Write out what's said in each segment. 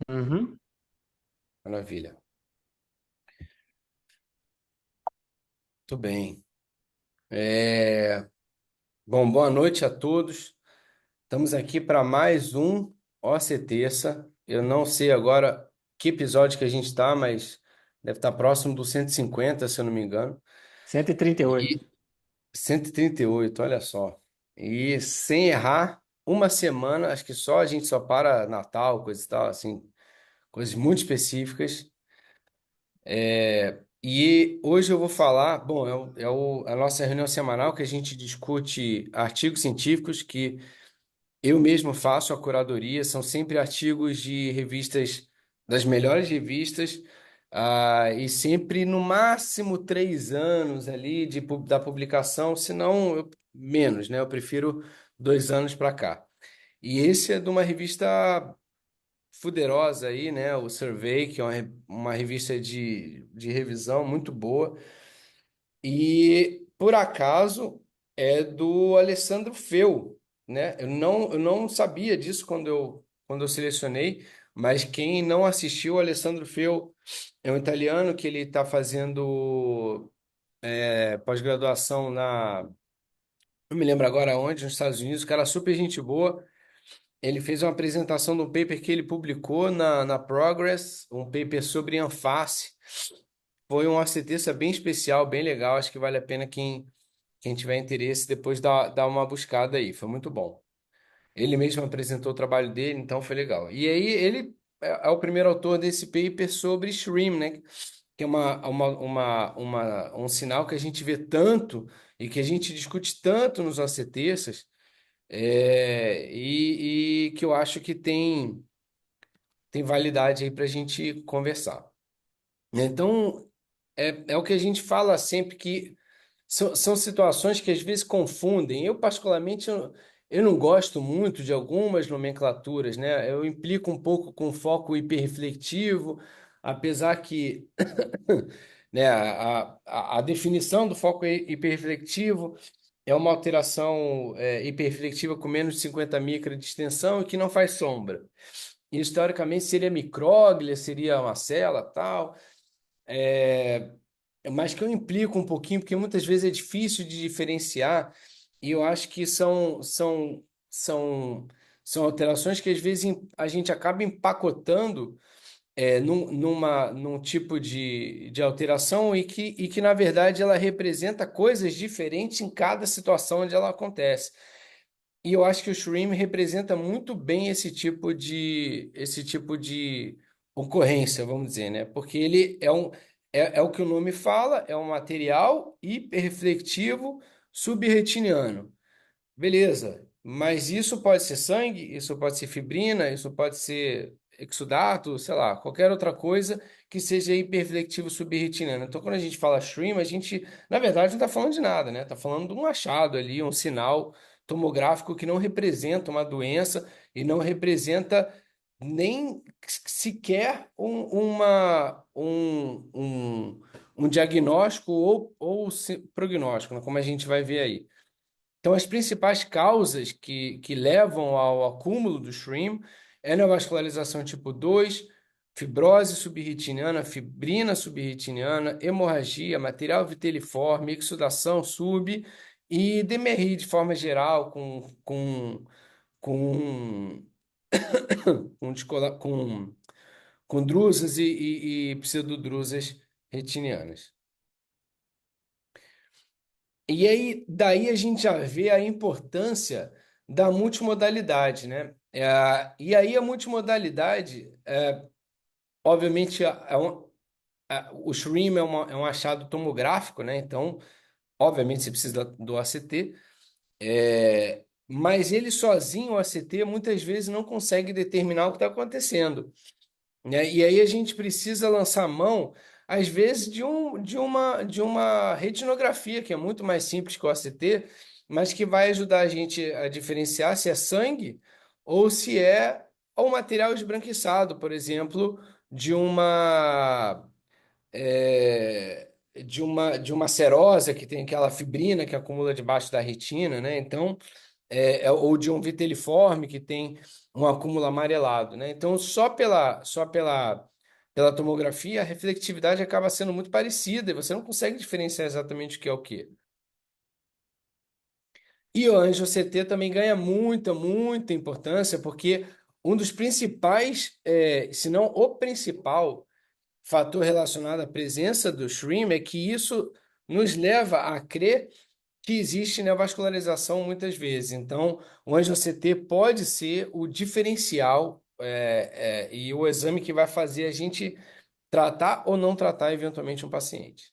Uhum. Maravilha. Muito bem. Bom, boa noite a todos. Estamos aqui para mais um OC Terça. Eu não sei agora que episódio que a gente está, mas deve estar próximo do 150, se eu não me engano. 138. E 138, olha só. E sem errar, uma semana, acho que só a gente só para Natal, coisa e tal, assim, coisas muito específicas. E hoje eu vou falar, bom, a nossa reunião semanal que a gente discute artigos científicos que eu mesmo faço a curadoria, são sempre artigos de revistas, das melhores revistas, e sempre no máximo 3 anos ali da publicação, se não menos, né? Eu prefiro 2 anos para cá. E esse é de uma revista fuderosa aí, né? O Survey, que é uma revista de revisão muito boa. E, por acaso, é do Alessandro Feu, né? Eu não sabia disso quando eu selecionei, mas quem não assistiu, o Alessandro Feu é um italiano que ele está fazendo pós-graduação não me lembro agora onde, nos Estados Unidos, cara super gente boa. Ele fez uma apresentação de um paper que ele publicou na Progress, um paper sobre anfase. Foi uma CTça bem especial, bem legal. Acho que vale a pena quem tiver interesse depois dá uma buscada aí. Foi muito bom. Ele mesmo apresentou o trabalho dele, então foi legal. E aí ele é o primeiro autor desse paper sobre stream, né? Que é um sinal que a gente vê tanto e que a gente discute tanto nos OCTs, e que eu acho que tem validade aí para a gente conversar. Então, é o que a gente fala sempre que são situações que às vezes confundem. Eu, particularmente, eu não gosto muito de algumas nomenclaturas, né? Eu implico um pouco com foco hiperreflectivo, apesar que né, a definição do foco hiperreflectivo é uma alteração hiperreflexiva com menos de 50 micra de extensão e que não faz sombra. Isso, teoricamente, seria micróglia, seria uma célula, tal. Mas que eu implico um pouquinho, porque muitas vezes é difícil de diferenciar, e eu acho que são alterações que às vezes a gente acaba empacotando num tipo de alteração e que, na verdade, ela representa coisas diferentes em cada situação onde ela acontece. E eu acho que o Shrimp representa muito bem esse tipo de ocorrência, vamos dizer, né? Porque ele é o que o nome fala, é um material hiperreflectivo subretiniano. Beleza, mas isso pode ser sangue, isso pode ser fibrina, isso pode ser exudato, sei lá, qualquer outra coisa que seja hiperreflectivo subretiniano. Então, quando a gente fala stream, a gente, na verdade, não está falando de nada, né? Está falando de um achado ali, um sinal tomográfico que não representa uma doença e não representa nem sequer um diagnóstico ou prognóstico, né? Como a gente vai ver aí. Então, as principais causas que levam ao acúmulo do shrimp é neovascularização tipo 2, fibrose subretiniana, fibrina subretiniana, hemorragia, material viteliforme, exsudação sub e DMRI de forma geral, com, com drusas e pseudodrusas retinianas. E aí, daí a gente já vê a importância da multimodalidade, né? E aí a multimodalidade, obviamente, o SHREAM é um achado tomográfico, né? Então, obviamente, você precisa do ACT, mas ele sozinho, o ACT, muitas vezes não consegue determinar o que está acontecendo, né? E aí a gente precisa lançar mão, às vezes, de uma retinografia, que é muito mais simples que o ACT, mas que vai ajudar a gente a diferenciar se é sangue ou se é um material esbranquiçado, por exemplo, de uma de uma serosa que tem aquela fibrina que acumula debaixo da retina, né? Então, ou de um viteliforme que tem um acúmulo amarelado, né? Então, pela tomografia, a reflectividade acaba sendo muito parecida e você não consegue diferenciar exatamente o que é o que. E o Anjo CT também ganha muita importância, porque um dos principais, se não o principal fator relacionado à presença do Shrim é que isso nos leva a crer que existe neovascularização muitas vezes. Então, o Anjo CT pode ser o diferencial, e o exame que vai fazer a gente tratar ou não tratar eventualmente um paciente.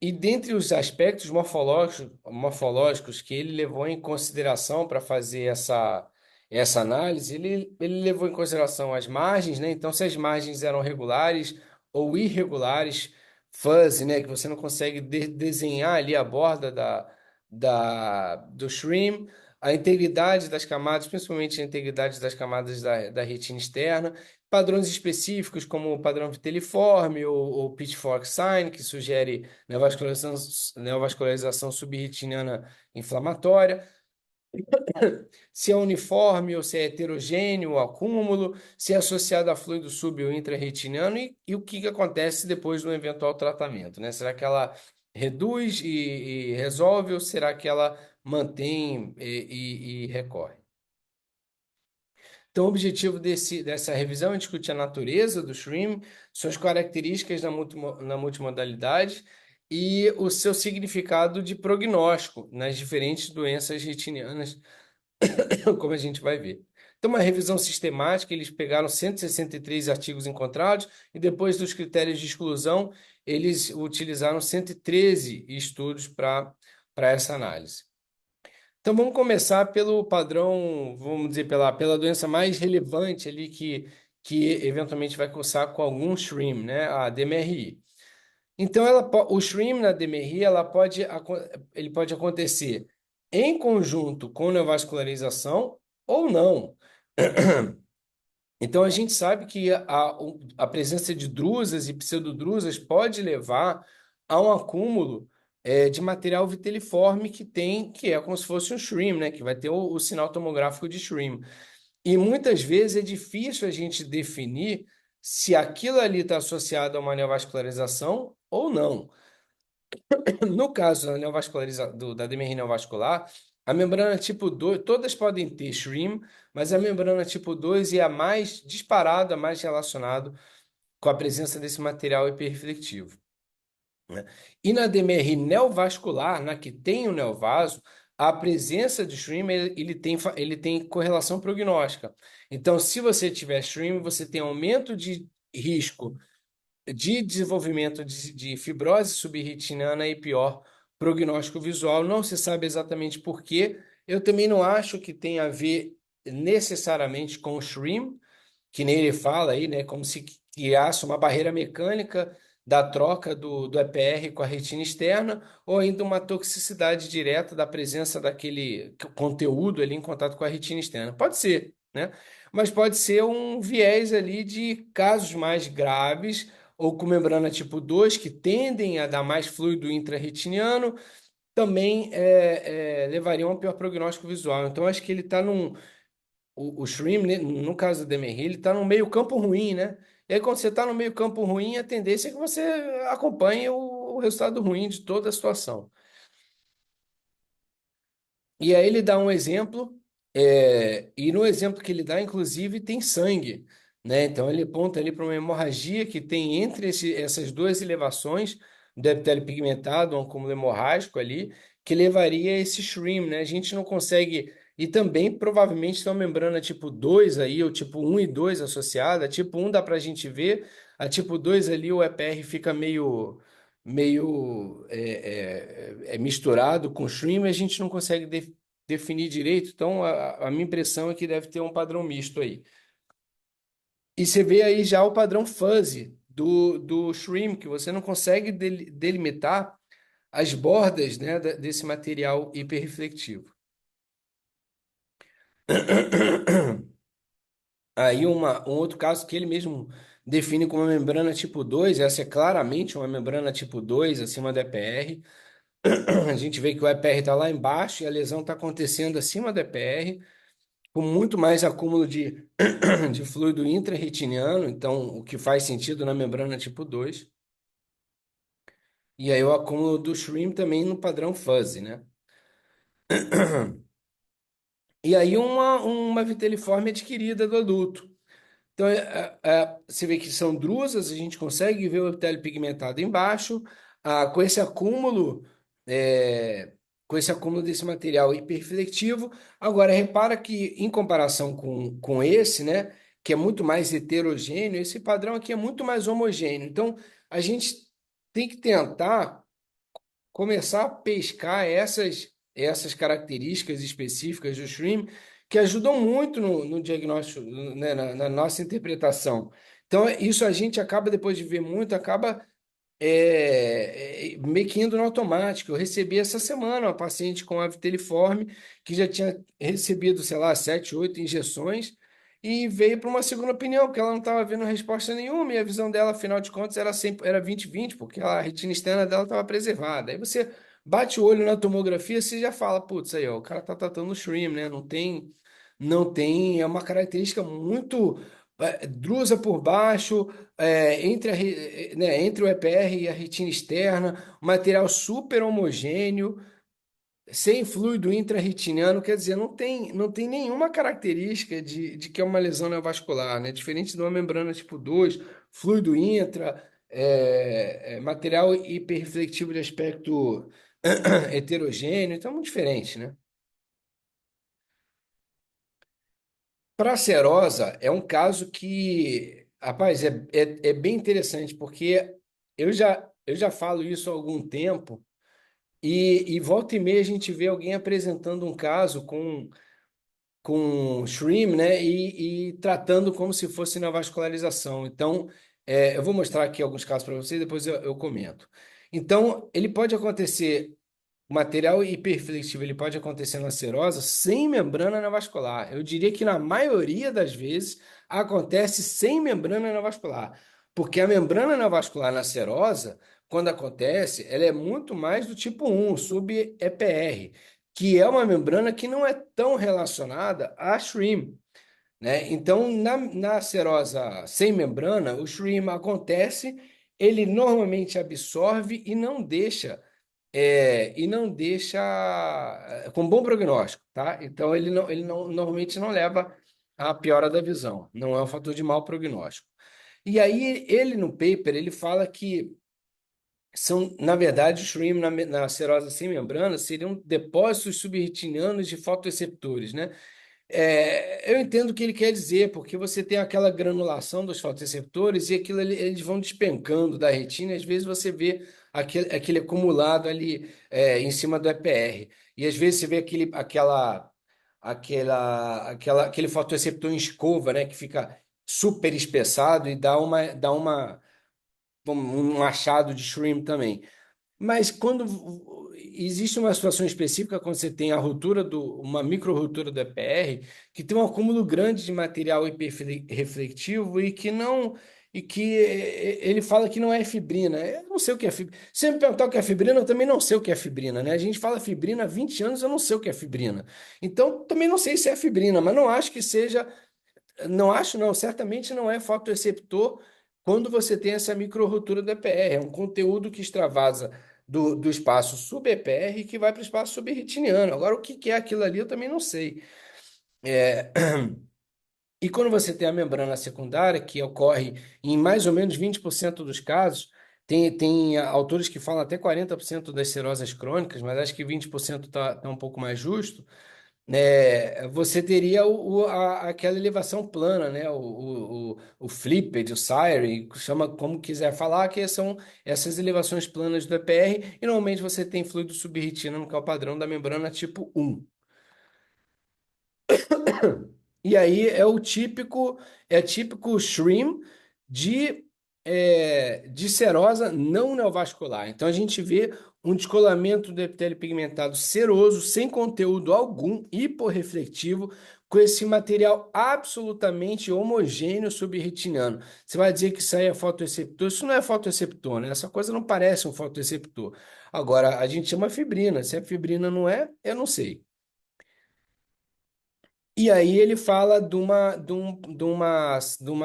E dentre os aspectos morfológicos que ele levou em consideração para fazer essa análise, ele levou em consideração as margens, né? Então, se as margens eram regulares ou irregulares, fuzzy, né? Que você não consegue desenhar ali a borda do shrimp, a integridade das camadas, principalmente a integridade das camadas da retina externa, padrões específicos como o padrão viteliforme ou Pitchfork Sign, que sugere neovascularização subretiniana inflamatória, se é uniforme ou se é heterogêneo o acúmulo, se é associado a fluido sub ou intrarretiniano e o que acontece depois do eventual tratamento, né? Será que ela reduz e resolve ou será que ela mantém e recorre? Então, o objetivo dessa revisão é discutir a natureza do stream, suas características na multimodalidade e o seu significado de prognóstico nas diferentes doenças retinianas, como a gente vai ver. Então, uma revisão sistemática, eles pegaram 163 artigos encontrados e depois dos critérios de exclusão, eles utilizaram 113 estudos para essa análise. Então vamos começar pelo padrão, vamos dizer, pela doença mais relevante ali que eventualmente vai cursar com algum SHREM, né? A DMRI. Então o SHREM na DMRI ele pode acontecer em conjunto com neovascularização ou não. Então, a gente sabe que a presença de drusas e pseudodrusas pode levar a um acúmulo de material viteliforme que é como se fosse um shrim, né? Que vai ter o sinal tomográfico de shrim. E muitas vezes é difícil a gente definir se aquilo ali está associado a uma neovascularização ou não. No caso da demerria neovascular, a membrana tipo 2 todas podem ter shrim, mas a membrana tipo 2 é a mais disparada, mais relacionado com a presença desse material hiperreflectivo, né? E na DMR neovascular, na que tem o neovaso, a presença de shrim ele tem correlação prognóstica. Então, se você tiver shrim, você tem aumento de risco de desenvolvimento de fibrose subretiniana e pior prognóstico visual. Não se sabe exatamente por quê. Eu também não acho que tenha a ver necessariamente com o shrim, que nem ele fala aí, né? Como se criasse uma barreira mecânica da troca do EPR com a retina externa, ou ainda uma toxicidade direta da presença daquele conteúdo ali em contato com a retina externa. Pode ser, né? Mas pode ser um viés ali de casos mais graves, ou com membrana tipo 2 que tendem a dar mais fluido intrarretiniano, também levariam a um pior prognóstico visual. Então, acho que ele está o Shrim, né, no caso do Demerri, ele está num meio campo ruim, né? E aí, quando você está no meio campo ruim, a tendência é que você acompanhe o resultado ruim de toda a situação. E aí ele dá um exemplo, e no exemplo que ele dá, inclusive, tem sangue, né? Então ele aponta ali para uma hemorragia que tem entre essas duas elevações do epitélio pigmentado, um acúmulo hemorrágico ali, que levaria a esse shrim, né? A gente não consegue. E também provavelmente tem uma membrana tipo 2 aí, ou tipo 1 e 2 associada. A tipo 1 dá para a gente ver, a tipo 2 ali o EPR fica meio misturado com shrimp, a gente não consegue definir direito. Então, a minha impressão é que deve ter um padrão misto aí. E você vê aí já o padrão fuzzy do shrimp, que você não consegue delimitar as bordas, né, desse material hiperreflectivo. Aí um outro caso que ele mesmo define como uma membrana tipo 2, essa é claramente uma membrana tipo 2 acima do EPR. A gente vê que o EPR está lá embaixo e a lesão está acontecendo acima do EPR, com muito mais acúmulo de fluido intra-retiniano, então o que faz sentido na membrana tipo 2. E aí o acúmulo do shrimp também no padrão fuzzy, né? E aí uma viteliforme adquirida do adulto. Então, você vê que são drusas, a gente consegue ver o epitélio pigmentado embaixo, com esse acúmulo, é, com esse acúmulo desse material hiperreflectivo. Agora, repara que, em comparação com esse, né, que é muito mais heterogêneo, esse padrão aqui é muito mais homogêneo. Então, a gente tem que tentar começar a pescar essas características específicas do stream que ajudam muito no diagnóstico, né, na nossa interpretação. Então, isso a gente acaba, depois de ver muito, acaba meio que indo no automático. Eu recebi essa semana uma paciente com a viteliforme que já tinha recebido, sei lá, 7, 8 injeções e veio para uma segunda opinião, porque ela não estava vendo resposta nenhuma e a visão dela, afinal de contas, era sempre, era 20/20, porque a retina externa dela estava preservada. Aí você bate o olho na tomografia, você já fala, putz, aí, ó, o cara tá tratando o shrim, né? Não tem, é uma característica muito drusa por baixo, entre o EPR e a retina externa, um material super homogêneo, sem fluido intra-retiniano, quer dizer, não tem nenhuma característica de que é uma lesão neovascular, né? Diferente de uma membrana tipo 2, fluido intra, material hiperreflectivo de aspecto heterogêneo, então é muito diferente, né? Para a serosa, é um caso que, rapaz, é bem interessante, porque eu já falo isso há algum tempo, e volta e meia a gente vê alguém apresentando um caso com shrimp, né, e tratando como se fosse na vascularização. Então, eu vou mostrar aqui alguns casos para vocês, depois eu comento. Então, ele pode acontecer. O material hiperrefletivo ele pode acontecer na serosa sem membrana neovascular. Eu diria que na maioria das vezes acontece sem membrana neovascular, porque a membrana neovascular na serosa, quando acontece, ela é muito mais do tipo 1, sub-EPR, que é uma membrana que não é tão relacionada a shrimp, né? Então, na serosa sem membrana, o shrimp acontece, ele normalmente absorve e não deixa com bom prognóstico, tá? Então ele não normalmente não leva à piora da visão, não é um fator de mau prognóstico. E aí ele no paper ele fala que são, na verdade, os shrimp na serosa sem membrana seriam depósitos subretinianos de fotoreceptores, né? Eu entendo o que ele quer dizer, porque você tem aquela granulação dos fotoreceptores e aquilo eles vão despencando da retina, e às vezes você vê aquele acumulado ali em cima do EPR. E às vezes você vê aquele fotoreceptor em escova, né, que fica super espessado e dá um achado de shrimp também. Mas quando existe uma situação específica, quando você tem uma micro-ruptura do EPR, que tem um acúmulo grande de material hiperreflectivo e que ele fala que não é fibrina. Eu não sei o que é fibrina. Se você me perguntar o que é fibrina, eu também não sei o que é fibrina, né? A gente fala fibrina há 20 anos, eu não sei o que é fibrina. Então, também não sei se é fibrina, mas não acho que seja não acho, não. Certamente não é fotoreceptor quando você tem essa micro-ruptura do EPR. É um conteúdo que extravasa do espaço sub-EPR que vai para o espaço subretiniano. Agora, o que que é aquilo ali, eu também não sei. E quando você tem a membrana secundária, que ocorre em mais ou menos 20% dos casos, tem autores que falam até 40% das cirroses crônicas, mas acho que 20% tá um pouco mais justo. Você teria aquela elevação plana, né? O flipped, o Sire, chama como quiser falar, que são essas elevações planas do EPR, e normalmente você tem fluido subretinano, que é o padrão da membrana tipo 1. E aí é típico shrim de serosa não neovascular. Então a gente vê um descolamento do epitélio pigmentado seroso, sem conteúdo algum, hiporreflectivo, com esse material absolutamente homogêneo subretiniano. Você vai dizer que isso aí é fotoreceptor? Isso não é fotoreceptor, né? Essa coisa não parece um fotoreceptor. Agora, a gente chama fibrina. Se a fibrina não é, eu não sei. E aí ele fala de uma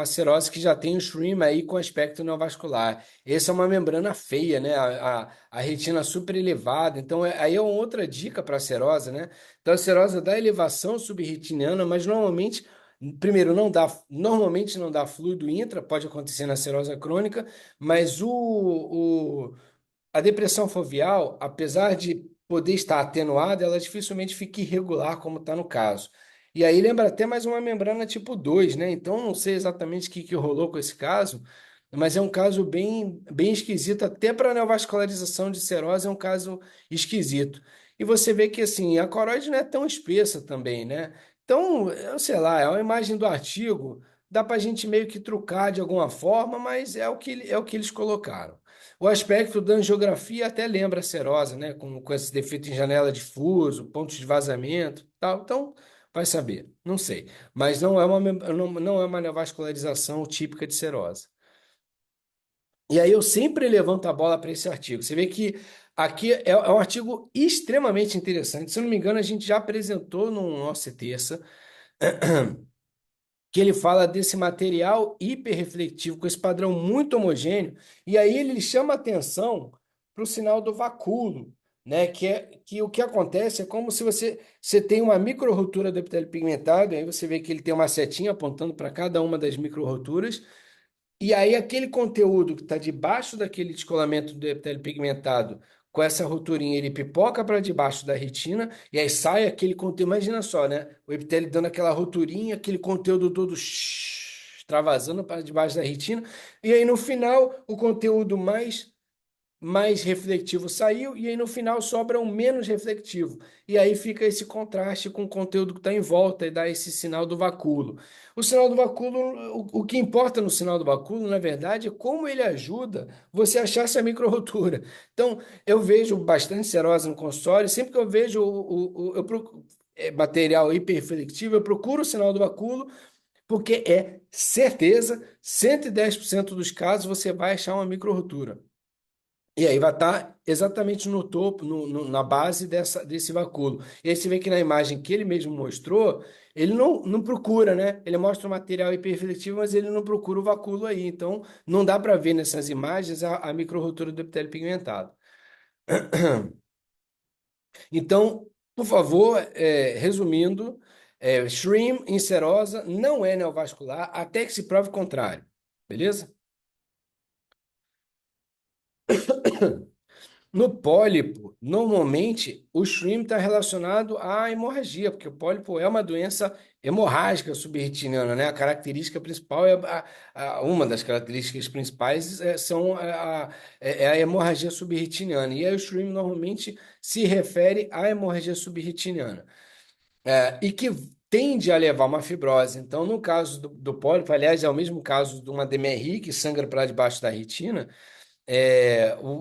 serose que já tem o shrim aí com aspecto neovascular. Essa é uma membrana feia, né? A retina super elevada. Então, aí é uma outra dica para a serose, né? Então, a serose dá elevação subretiniana, mas normalmente, primeiro, normalmente não dá fluido intra, pode acontecer na serose crônica, mas a depressão foveal, apesar de poder estar atenuada, ela dificilmente fica irregular, como está no caso. E aí lembra até mais uma membrana tipo 2, né? Então não sei exatamente o que rolou com esse caso, mas é um caso bem, bem esquisito, até para a neovascularização de serose é um caso esquisito. E você vê que assim, a coroide não é tão espessa também, né? Então, eu sei lá, é uma imagem do artigo, dá para a gente meio que trucar de alguma forma, mas é o que eles colocaram. O aspecto da angiografia até lembra a serosa, né? Com esse defeito em janela de fuso, pontos de vazamento, tal. Então, vai saber, não sei. Mas não é uma neovascularização típica de serose. E aí eu sempre levanto a bola para esse artigo. Você vê que aqui é um artigo extremamente interessante. Se eu não me engano, a gente já apresentou no nosso terça que ele fala desse material hiperreflectivo, com esse padrão muito homogêneo, e aí ele chama atenção para o sinal do vacúolo, né? Que o que acontece é como se você tem uma micro-rotura do epitélio pigmentado, e aí você vê que ele tem uma setinha apontando para cada uma das micro-roturas, e aí aquele conteúdo que está debaixo daquele descolamento do epitélio pigmentado, com essa roturinha, ele pipoca para debaixo da retina, e aí sai aquele conteúdo. Imagina só, né? O epitélio dando aquela roturinha, aquele conteúdo todo extravasando para debaixo da retina, e aí no final o conteúdo mais reflectivo saiu, e aí no final sobra um menos reflectivo. E aí fica esse contraste com o conteúdo que está em volta e dá esse sinal do vacúolo. O sinal do vacúolo, o que importa no sinal do vacúolo, na verdade, é como ele ajuda você a achar essa micro-rotura. Então, eu vejo bastante serose no consultório, sempre que eu vejo material hiperreflectivo, eu procuro o sinal do vacúolo, porque é certeza, 110% dos casos você vai achar uma micro-rotura. E aí vai estar exatamente no topo, na base desse vacúolo. E aí você vê que na imagem que ele mesmo mostrou, ele não procura, né? Ele mostra o material hiperrefletivo, mas ele não procura o vacúolo aí. Então, não dá para ver nessas imagens a micro-rotura do epitélio pigmentado. Então, por favor, resumindo, Shrim em serosa não é neovascular até que se prove o contrário. Beleza? No pólipo, normalmente, o shrimp está relacionado à hemorragia, porque o pólipo é uma doença hemorrágica subretiniana, né? A característica principal uma das características principais é a hemorragia subretiniana. E aí o shrimp normalmente se refere à hemorragia subretiniana, e que tende a levar a uma fibrose. Então, no caso do pólipo, aliás, é o mesmo caso de uma DMRI que sangra para debaixo da retina.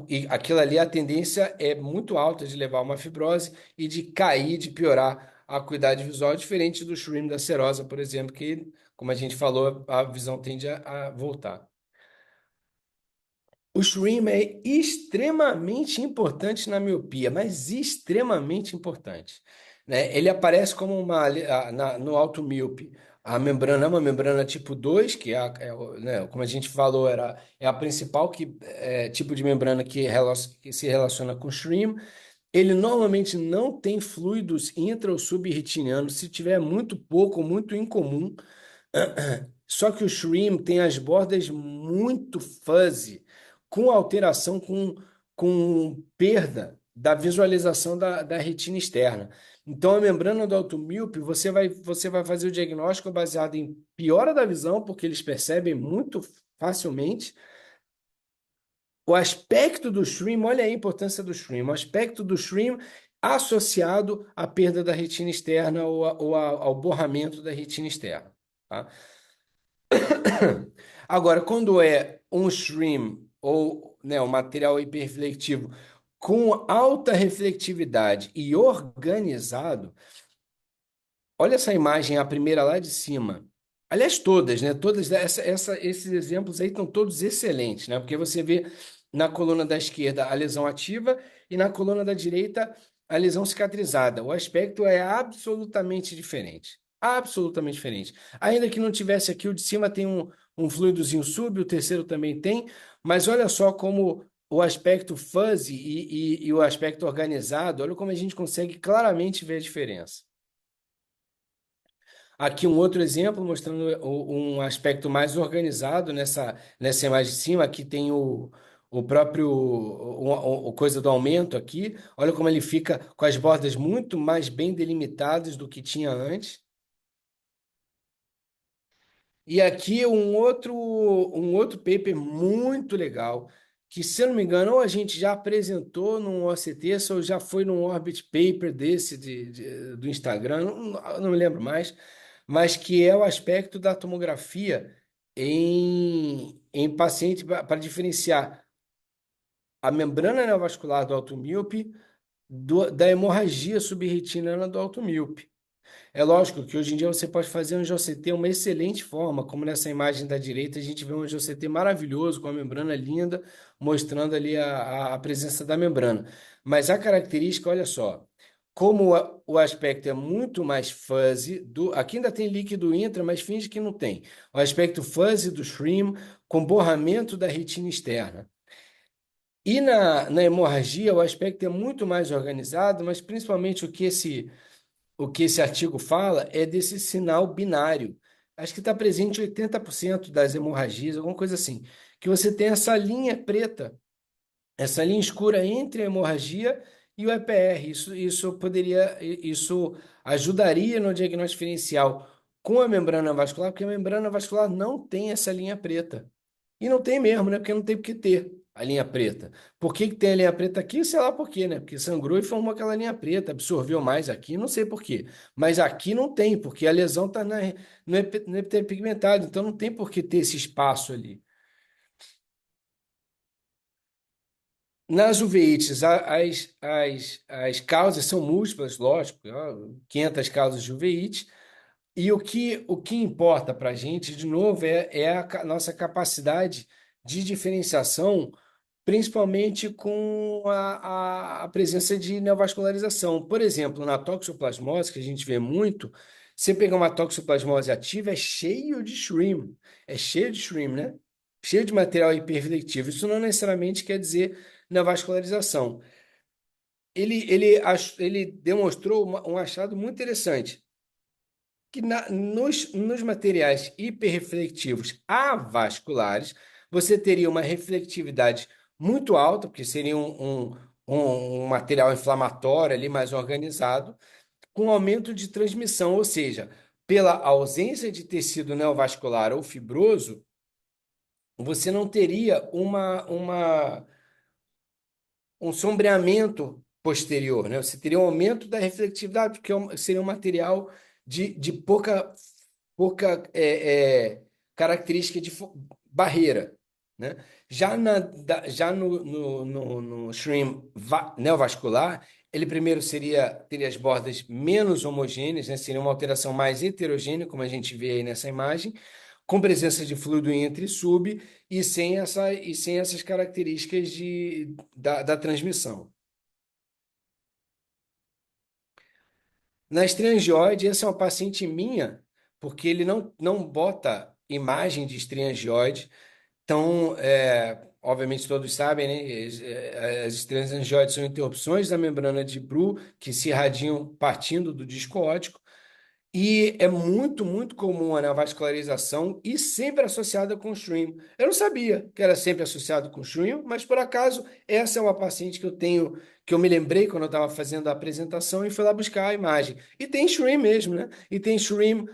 E aquilo ali, a tendência é muito alta de levar a uma fibrose e de cair, de piorar a acuidade visual, diferente do shrim da serosa, por exemplo, que, como a gente falou, a visão tende a voltar. O shrim é extremamente importante na miopia, mas extremamente importante, né? Ele aparece como no alto míope. A membrana é uma membrana tipo 2, que né, como a gente falou, é a principal tipo de membrana que se relaciona com shrim. Ele normalmente não tem fluidos intra ou subretinianos, se tiver muito pouco, muito incomum. Só que o shrimp tem as bordas muito fuzzy, com alteração, com perda da visualização da retina externa. Então, a membrana do alto míope, você vai fazer o diagnóstico baseado em piora da visão, porque eles percebem muito facilmente. O aspecto do shrimp, olha aí a importância do shrimp, o aspecto do shrimp associado à perda da retina externa ou ao borramento da retina externa. Tá? Agora, quando é um stream ou, né, um material hiperreflectivo com alta reflectividade e organizado, Olha essa imagem, a primeira lá de cima. Aliás, todas, né? Todas esses exemplos aí estão todos excelentes, né? Porque você vê na coluna da esquerda a lesão ativa e na coluna da direita a lesão cicatrizada. O aspecto é absolutamente diferente. Absolutamente diferente. Ainda que não tivesse aqui, o de cima tem um fluidozinho sub, o terceiro também tem, mas olha só como o aspecto fuzzy e o aspecto organizado, olha como a gente consegue claramente ver a diferença. Aqui um outro exemplo mostrando um aspecto mais organizado nessa imagem de cima. Aqui tem o próprio o coisa do aumento aqui. Olha como ele fica com as bordas muito mais bem delimitadas do que tinha antes. E aqui um outro paper muito legal, que se eu não me engano, ou a gente já apresentou num OCT, ou já foi num Orbit Paper desse do Instagram, não me lembro mais, mas que é o aspecto da tomografia em paciente para diferenciar a membrana neovascular do automíope da hemorragia subretinana do automíope. É lógico que hoje em dia você pode fazer um GOCT uma excelente forma, como nessa imagem da direita, a gente vê um GOCT maravilhoso, com a membrana linda, mostrando ali a presença da membrana. Mas a característica, olha só, como o aspecto é muito mais fuzzy, aqui ainda tem líquido intra, mas finge que não tem. O aspecto fuzzy do shrimp, com borramento da retina externa. E na hemorragia, o aspecto é muito mais organizado, mas principalmente o que esse artigo fala é desse sinal binário. Acho que está presente em 80% das hemorragias, alguma coisa assim. Que você tem essa linha preta, essa linha escura entre a hemorragia e o EPR. Isso ajudaria no diagnóstico diferencial com a membrana vascular, porque a membrana vascular não tem essa linha preta. E não tem mesmo, né? Porque não tem por que ter a linha preta. Por que que tem a linha preta aqui? Sei lá por quê, né? Porque sangrou e formou aquela linha preta, absorveu mais aqui, não sei por quê. Mas aqui não tem, porque a lesão está no epitélio pigmentado, então não tem por que ter esse espaço ali. Nas uveites, as causas são múltiplas, lógico, ó, 500 causas de uveíte, e o que importa para a gente, de novo, é a nossa capacidade de diferenciação, principalmente com a presença de neovascularização. Por exemplo, na toxoplasmose, que a gente vê muito, você pegar uma toxoplasmose ativa, é cheio de shrimp, né? Cheio de material hiperreflectivo. Isso não necessariamente quer dizer neovascularização. Ele demonstrou um achado muito interessante que nos materiais hiperreflectivos avasculares, você teria uma reflectividade muito alta, porque seria um material inflamatório ali mais organizado, com aumento de transmissão, ou seja, pela ausência de tecido neovascular ou fibroso, você não teria um sombreamento posterior, né? Você teria um aumento da reflectividade, porque seria um material de pouca característica de barreira, né? Já no shrimp neovascular, ele primeiro teria as bordas menos homogêneas, né? Seria uma alteração mais heterogênea, como a gente vê aí nessa imagem, com presença de fluido entre e sub e sem essas características da transmissão. Na estreangioide, essa é uma paciente minha, porque ele não bota imagem de estreangioide. Então, obviamente todos sabem, né? As estreangioides são interrupções da membrana de Bru que se irradiam partindo do disco óptico. E é muito, muito comum a neovascularização e sempre associada com shrimp. Eu não sabia que era sempre associado com shrimp, mas por acaso essa é uma paciente que eu tenho, que eu me lembrei quando eu estava fazendo a apresentação e fui lá buscar a imagem. E tem shrimp mesmo, né? E tem shrimp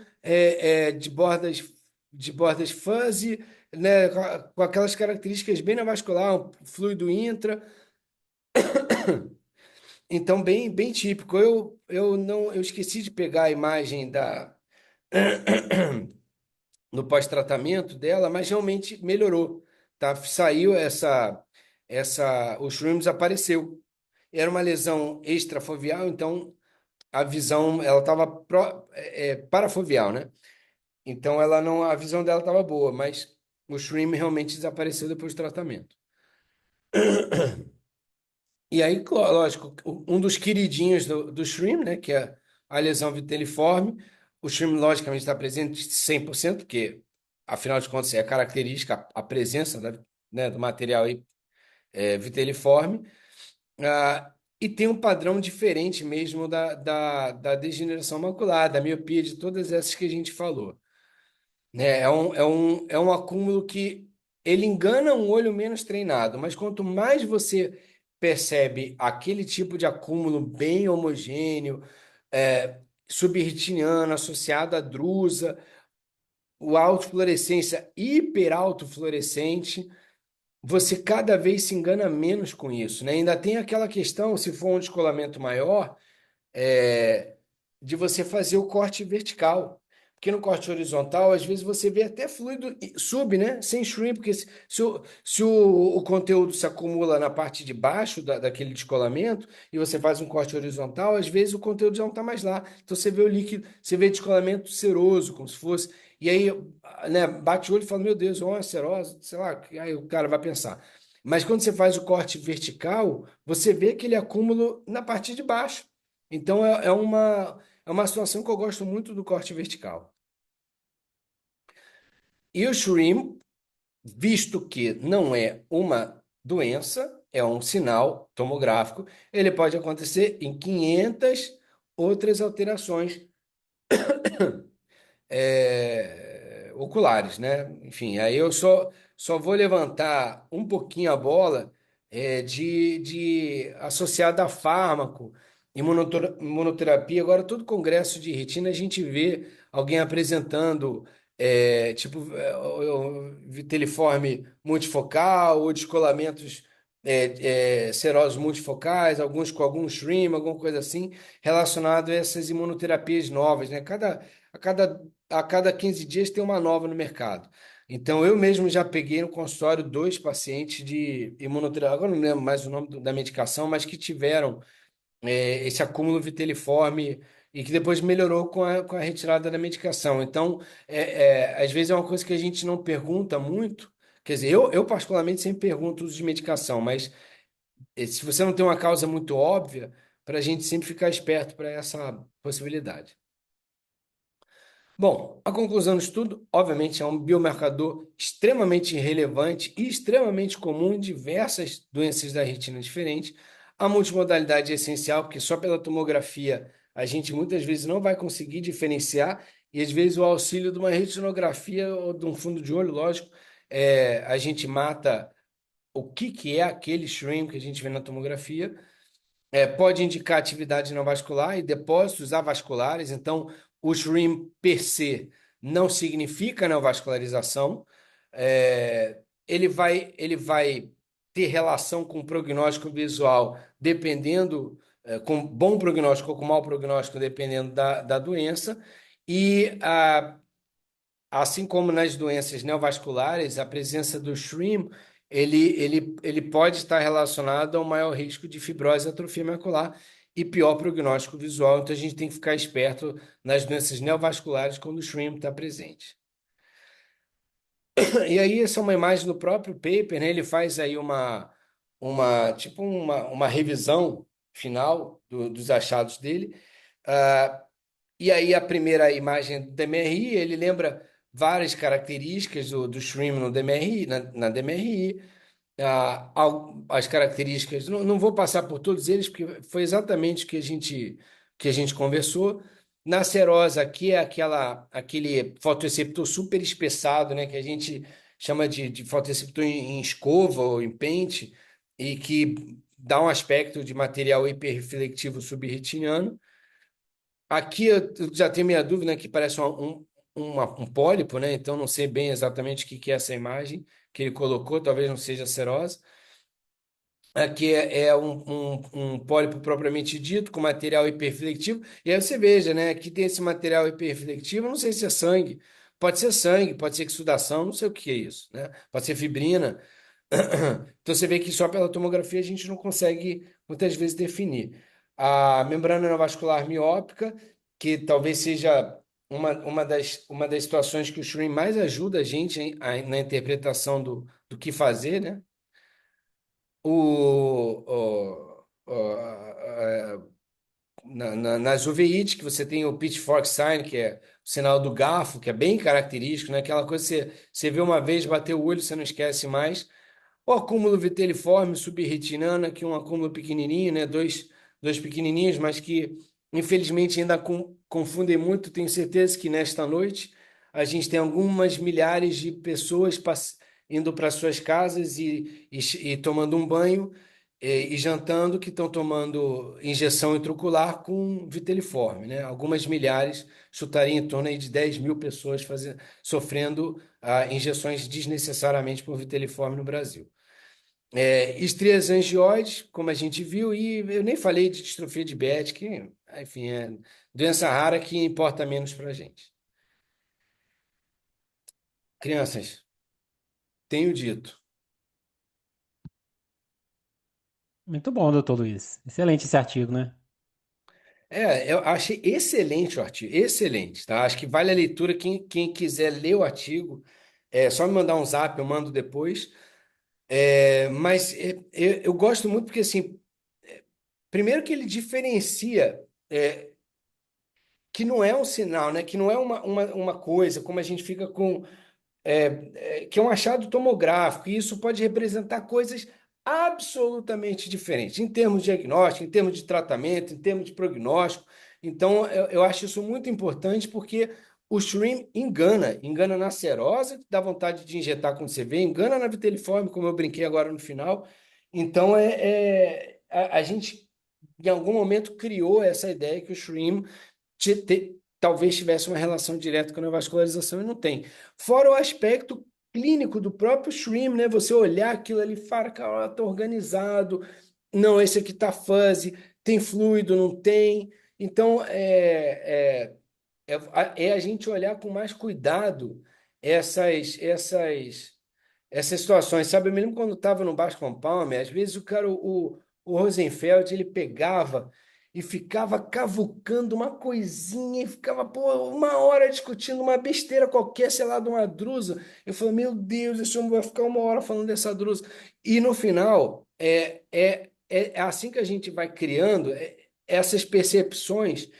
de bordas fuzzy, né? Com aquelas características bem neovascular, um fluido intra. Então, bem, bem típico. Eu esqueci de pegar a imagem no pós-tratamento dela, mas realmente melhorou, tá? Saiu o shrimp desapareceu. Era uma lesão extrafoveal, então a visão, ela estava parafoveal, né? Então ela não, a visão dela estava boa, mas o Shrimp realmente desapareceu depois do tratamento. E aí, lógico, um dos queridinhos do Shrimp, né, que é a lesão viteliforme, o Shrimp logicamente está presente 100%, porque afinal de contas é característica a presença né, do material aí, viteliforme. E tem um padrão diferente mesmo da degeneração macular, da miopia, de todas essas que a gente falou. Né? É um acúmulo que ele engana um olho menos treinado, mas quanto mais você percebe aquele tipo de acúmulo bem homogêneo, é, subretiniano, associado à drusa, o autofluorescência hiperautofluorescente, você cada vez se engana menos com isso, né? Ainda tem aquela questão, se for um descolamento maior, é, de você fazer o corte vertical. Porque no corte horizontal, às vezes você vê até fluido sub, né? Sem shrink, porque se o conteúdo se acumula na parte de baixo daquele descolamento e você faz um corte horizontal, às vezes o conteúdo já não está mais lá. Então você vê o líquido, você vê descolamento seroso, como se fosse. E aí, né, bate o olho e fala, meu Deus, é uma serose, sei lá, aí o cara vai pensar. Mas quando você faz o corte vertical, você vê aquele acúmulo na parte de baixo. Então é uma situação que eu gosto muito do corte vertical. E o shrimp, visto que não é uma doença, é um sinal tomográfico, ele pode acontecer em 500 outras alterações oculares, né? Enfim, aí eu só vou levantar um pouquinho a bola de associada a fármaco, imunoterapia. Agora, todo congresso de retina, a gente vê alguém apresentando, tipo, o viteliforme multifocal ou descolamentos serosos multifocais, alguns com algum shrim, alguma coisa assim, relacionado a essas imunoterapias novas, né? A cada 15 dias tem uma nova no mercado. Então, eu mesmo já peguei no consultório dois pacientes de imunoterapia, agora não lembro mais o nome da medicação, mas que tiveram esse acúmulo viteliforme e que depois melhorou com a retirada da medicação. Então, às vezes é uma coisa que a gente não pergunta muito. Quer dizer, eu particularmente sempre pergunto o uso de medicação, mas se você não tem uma causa muito óbvia, para a gente sempre ficar esperto para essa possibilidade. Bom, a conclusão do estudo, obviamente, é um biomarcador extremamente relevante e extremamente comum em diversas doenças da retina diferentes. A multimodalidade é essencial, porque só pela tomografia a gente muitas vezes não vai conseguir diferenciar, e às vezes o auxílio de uma retinografia ou de um fundo de olho, lógico, a gente mata o que é aquele shrimp que a gente vê na tomografia. Pode indicar atividade não vascular e depósitos avasculares. Então, o SHRIM per se não significa neovascularização. Ele vai ter relação com o prognóstico visual, dependendo, com bom prognóstico ou com mau prognóstico, dependendo da doença. E assim como nas doenças neovasculares, a presença do SHRIM, ele pode estar relacionado ao maior risco de fibrose e atrofia macular e pior prognóstico visual. Então, a gente tem que ficar esperto nas doenças neovasculares quando o SHRIM está presente. E aí, essa é uma imagem do próprio paper, né? Ele faz aí tipo uma revisão final dos achados dele. Ah, e aí a primeira imagem do DMRI, ele lembra várias características do shrimp no DMRI, na DMRI, as características, não vou passar por todos eles, porque foi exatamente o que a gente conversou. Na serosa, aqui é aquele fotoreceptor super espessado, né, que a gente chama de fotoreceptor em escova ou em pente, e que dá um aspecto de material hiperreflectivo subretiniano. Aqui eu já tenho minha dúvida, né, que parece um pólipo, né? Então não sei bem exatamente o que é essa imagem que ele colocou, talvez não seja serosa. Aqui é um pólipo propriamente dito, com material hiperreflectivo. E aí você veja, né? Aqui tem esse material hiperreflectivo, não sei se é sangue, pode ser exsudação, não sei o que é isso, né? Pode ser fibrina. Então você vê que só pela tomografia a gente não consegue muitas vezes definir. a membrana neovascular miópica, que talvez seja uma das situações que o Schwinn mais ajuda a gente na interpretação do que fazer, né? Nas uveites, que você tem o pitchfork sign, que é o sinal do garfo, que é bem característico, né? Aquela coisa que você vê uma vez, bateu o olho, você não esquece mais. O acúmulo viteliforme subretinana, que é um acúmulo pequenininho, né? Dois pequenininhos, mas que infelizmente ainda confundem muito. Tenho certeza que nesta noite a gente tem algumas milhares de pessoas indo para suas casas e tomando um banho e jantando que estão tomando injeção intraocular com viteliforme, né? Algumas milhares, chutaria em torno aí de 10 mil pessoas sofrendo injeções desnecessariamente por viteliforme no Brasil. Estrias angioides, como a gente viu, e eu nem falei de distrofia de Beck, que, enfim, é doença rara que importa menos para a gente. Crianças, tenho dito. Muito bom, doutor Luiz. Excelente esse artigo, né? Eu achei excelente o artigo, excelente, tá? Acho que vale a leitura. Quem quiser ler o artigo, é só me mandar um zap, eu mando depois. Mas eu gosto muito porque, assim, primeiro que ele diferencia. Que não é um sinal, né? Que não é uma coisa, como a gente fica com que é um achado tomográfico, e isso pode representar coisas absolutamente diferentes, em termos de diagnóstico, em termos de tratamento, em termos de prognóstico. Então, eu acho isso muito importante porque o shrimp engana na serose, que dá vontade de injetar quando você vê, engana na viteliforme, como eu brinquei agora no final. Então, a gente, em algum momento, criou essa ideia que o shrimp talvez tivesse uma relação direta com a neovascularização e não tem. Fora o aspecto clínico do próprio stream, né? Você olhar aquilo ali e fala, cara, tá organizado. Não, esse aqui tá fuzzy, tem fluido, não tem. Então, é a gente olhar com mais cuidado essas situações, sabe? Eu me lembro quando estava no Bascom Palmer, às vezes o cara, o Rosenfeld, ele pegava e ficava cavucando uma coisinha e ficava, pô, uma hora discutindo uma besteira qualquer, sei lá, de uma drusa. Eu falei, meu Deus, esse homem vai ficar uma hora falando dessa drusa. E no final, é assim que a gente vai criando essas percepções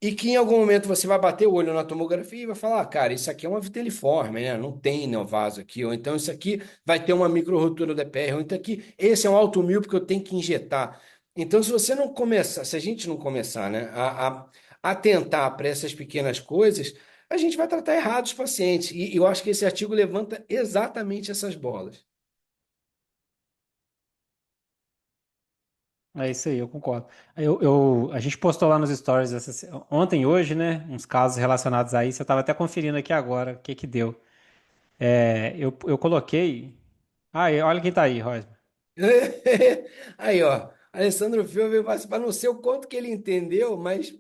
e que em algum momento você vai bater o olho na tomografia e vai falar, cara, isso aqui é uma viteliforme, né? Não tem neovaso aqui. Ou então isso aqui vai ter uma microrotura da PR. Ou então aqui, esse é um alto mil porque eu tenho que injetar. Então, se você não começar, se a gente não começar, né, a atentar para essas pequenas coisas, a gente vai tratar errado os pacientes. E eu acho que esse artigo levanta exatamente essas bolas. É isso aí, eu concordo. A gente postou lá nos stories ontem e hoje, né? Uns casos relacionados a isso. Eu estava até conferindo aqui agora o que que deu. Eu coloquei. Ah, e olha quem tá aí, Rosman. Aí, ó, Alessandro Filho veio participar. Não sei o quanto que ele entendeu, mas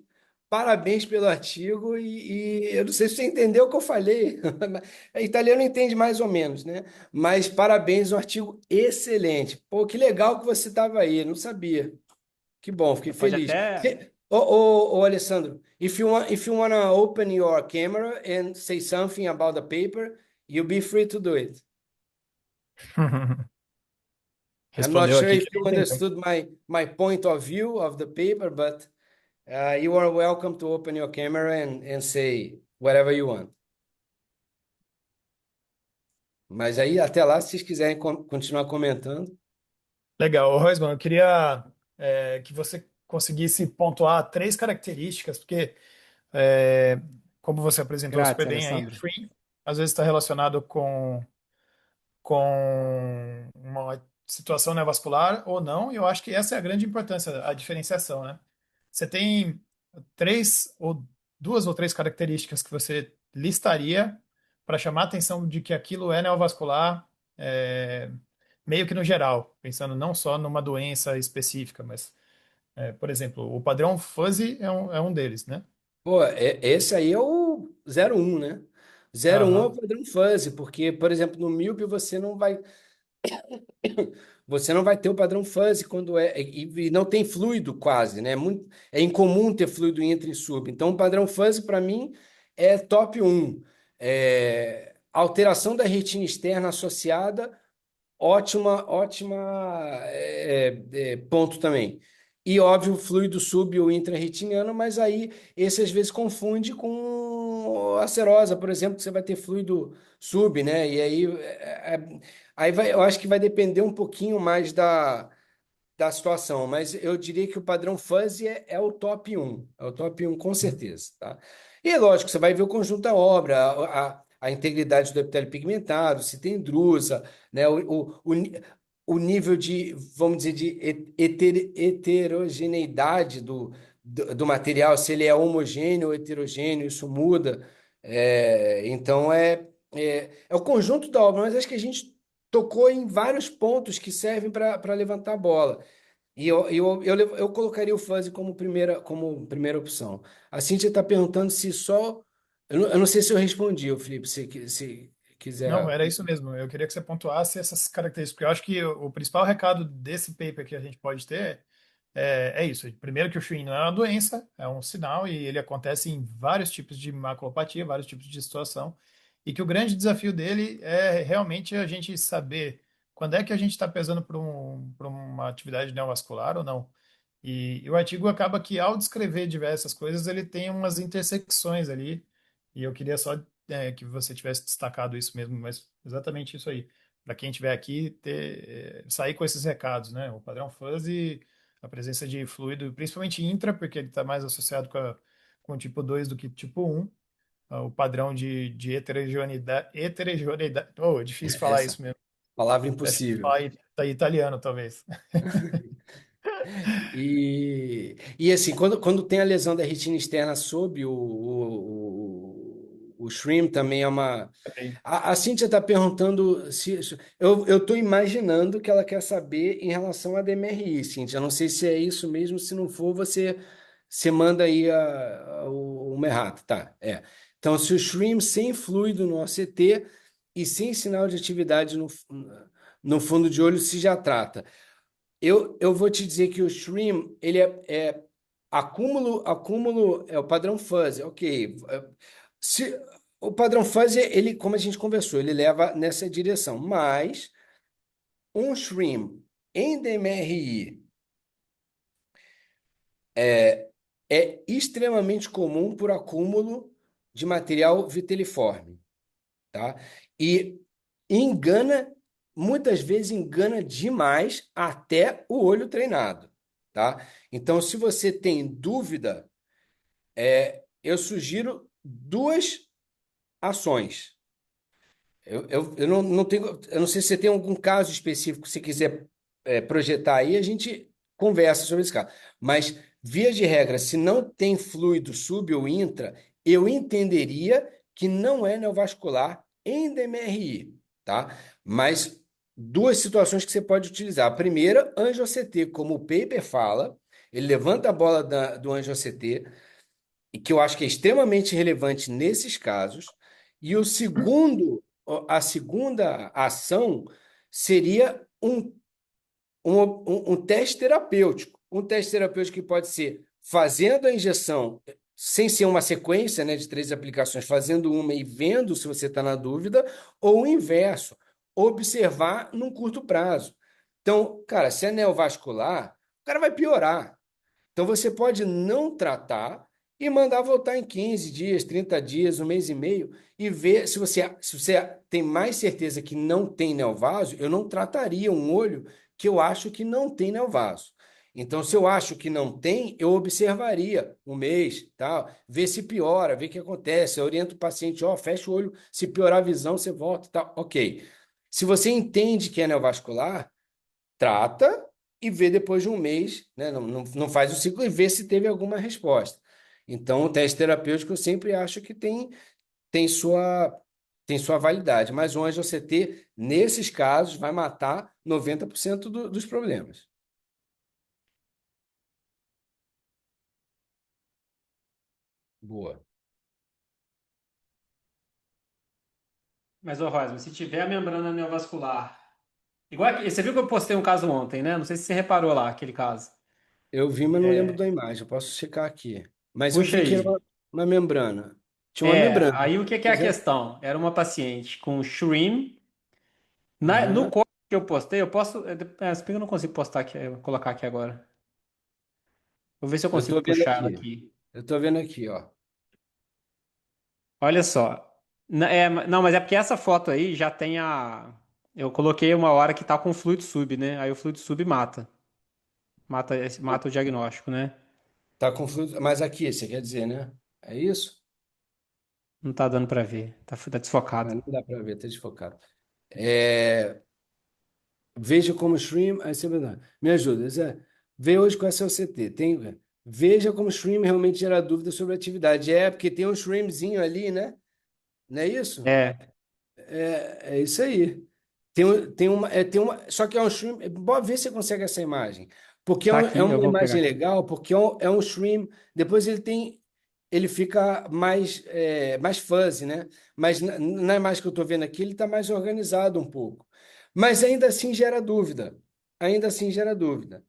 parabéns pelo artigo. E eu não sei se você entendeu o que eu falei. Italiano entende mais ou menos, né? Mas parabéns, um artigo excelente. Pô, que legal que você estava aí, não sabia. Que bom, fiquei Você pode feliz. até. Ô, Alessandro, if you wanna open your camera and say something about the paper, you be free to do it. I'm not Respondeu sure aqui if que you ele entendeu. understood my point of view of the paper, but you are welcome to open your camera and say whatever you want. Mas aí, até lá, se vocês quiserem continuar comentando. Legal. Ô, Roisman, eu queria que você conseguisse pontuar três características, porque, é, como você apresentou super Grátis, bem aí, o Alessandro. Free às vezes está relacionado com uma situação neovascular ou não, e eu acho que essa é a grande importância, a diferenciação, né? Você tem três ou duas ou três características que você listaria para chamar a atenção de que aquilo é neovascular, meio que no geral, pensando não só numa doença específica, mas, por exemplo, o padrão fuzzy é um deles, né? Pô, esse aí é o 01, né? 01 é o Aham. padrão fuzzy, porque, por exemplo, no míope você não vai. você não vai ter o padrão fuzzy quando e não tem fluido quase, né? É incomum ter fluido intra e sub. Então, o padrão fuzzy para mim é top um. Alteração da retina externa associada, ótima ponto também. E óbvio, fluido sub ou intra-retiniano, mas aí esse às vezes confunde com a serosa, por exemplo, que você vai ter fluido sub, né? E aí, aí vai, eu acho que vai depender um pouquinho mais da situação, mas eu diria que o padrão fuzzy é o top um, é o top um com certeza, tá? E é lógico, você vai ver o conjunto da obra, a integridade do epitélio pigmentado, se tem drusa, né? O nível de, vamos dizer, de heterogeneidade do material, se ele é homogêneo ou heterogêneo, isso muda. Então é o conjunto da obra, mas acho que a gente tocou em vários pontos que servem para levantar a bola. E eu colocaria o fuzzy como primeira opção. A Cíntia está perguntando se só. Eu não sei se eu respondi, ô Felipe, se Não, quiser. era isso mesmo. Eu queria que você pontuasse essas características, porque eu acho que o principal recado desse paper que a gente pode ter é isso. Primeiro, que o Schwinn não é uma doença, é um sinal, e ele acontece em vários tipos de maculopatia, vários tipos de situação, e que o grande desafio dele é realmente a gente saber quando é que a gente está pesando por uma atividade neovascular ou não. E o artigo acaba que, ao descrever diversas coisas, ele tem umas intersecções ali, e eu queria só que você tivesse destacado isso mesmo, mas exatamente isso aí. Para quem estiver aqui, sair com esses recados, né? O padrão fuzzy, a presença de fluido, principalmente intra, porque ele está mais associado com o tipo 2 do que tipo um. O padrão de heterogeneidade. Oh, é difícil falar Essa isso mesmo. palavra Acho que impossível. falar tá italiano, talvez. E assim, quando tem a lesão da retina externa sob o shrimp também é uma. Também. A Cíntia está perguntando se. Eu estou imaginando que ela quer saber em relação à DMRI, Cíntia. Eu não sei se é isso mesmo. Se não for, você manda aí o errado, tá? Então, se o shrimp sem fluido no OCT e sem sinal de atividade no fundo de olho, se já trata. Eu vou te dizer que o stream, ele é acúmulo é o padrão fuzzy, ok. Se, o padrão fuzzy, ele, como a gente conversou, ele leva nessa direção, mas um stream em DMRI é extremamente comum por acúmulo de material viteliforme, tá? E engana, muitas vezes engana demais até o olho treinado, tá? Então, se você tem dúvida, eu sugiro duas ações. Eu não sei se você tem algum caso específico, se quiser projetar aí, a gente conversa sobre esse caso. Mas, via de regra, se não tem fluido sub ou intra, eu entenderia que não é neovascular em DMRI, tá? Mas duas situações que você pode utilizar. A primeira, anjo-OCT, como o paper fala, ele levanta a bola do anjo-OCT, e que eu acho que é extremamente relevante nesses casos. E a segunda ação seria um teste terapêutico. Um teste terapêutico que pode ser fazendo a injeção, sem ser uma sequência, né, de 3 aplicações, fazendo uma e vendo se você está na dúvida, ou o inverso, observar num curto prazo. Então, cara, se é neovascular, o cara vai piorar. Então você pode não tratar e mandar voltar em 15 dias, 30 dias, um mês e meio e ver se você tem mais certeza que não tem neovaso, eu não trataria um olho que eu acho que não tem neovaso. Então, se eu acho que não tem, eu observaria um mês, tal, ver se piora, ver o que acontece. Eu oriento o paciente, ó, fecha o olho, se piorar a visão, você volta, tal. Ok. Se você entende que é neovascular, trata e vê depois de um mês, né? Não faz o ciclo e vê se teve alguma resposta. Então, o teste terapêutico eu sempre acho que tem sua, tem sua validade, mas o anjo-CT, nesses casos, vai matar 90% dos problemas. Boa. Mas, ô Rosman, se tiver a membrana neovascular Igual aqui, você viu que eu postei um caso ontem, né? Não sei se você reparou lá, aquele caso. Eu vi, mas não lembro da imagem. Eu posso checar aqui. Mas eu Puxa vi que era aí. uma membrana. Tinha uma membrana. Aí o que que é a Pois é. questão? Era uma paciente com Shrim. No Aham. corte que eu postei, eu posso. Se bem que eu não consigo postar aqui, colocar aqui agora. Vou ver se eu Eu consigo tô vendo puxar ela aqui. aqui. Eu tô vendo aqui, ó. Olha só. Não, mas é porque essa foto aí já tem a. Eu coloquei uma hora que tá com fluido sub, né? Aí o fluido sub mata. Mata o diagnóstico, né? Tá confuso. Mas aqui, você quer dizer, né? É isso? Não tá dando pra ver. Tá Ah, desfocado. não dá para ver, tá desfocado. É, veja como stream. Aí você vai me ajuda, Zé. Vê hoje com essa OCT. Veja como stream realmente gera dúvida sobre a atividade. É, porque tem um streamzinho ali, né? Não é isso? É, É isso aí. Tem uma, só que é um stream. Bora ver se você consegue essa imagem. Porque tá é aqui, eu uma vou pegar imagem aqui. legal, porque é um stream. Depois ele fica mais fuzzy, né? Mas na imagem que eu estou vendo aqui, ele está mais organizado um pouco. Mas ainda assim gera dúvida. Ainda assim gera dúvida.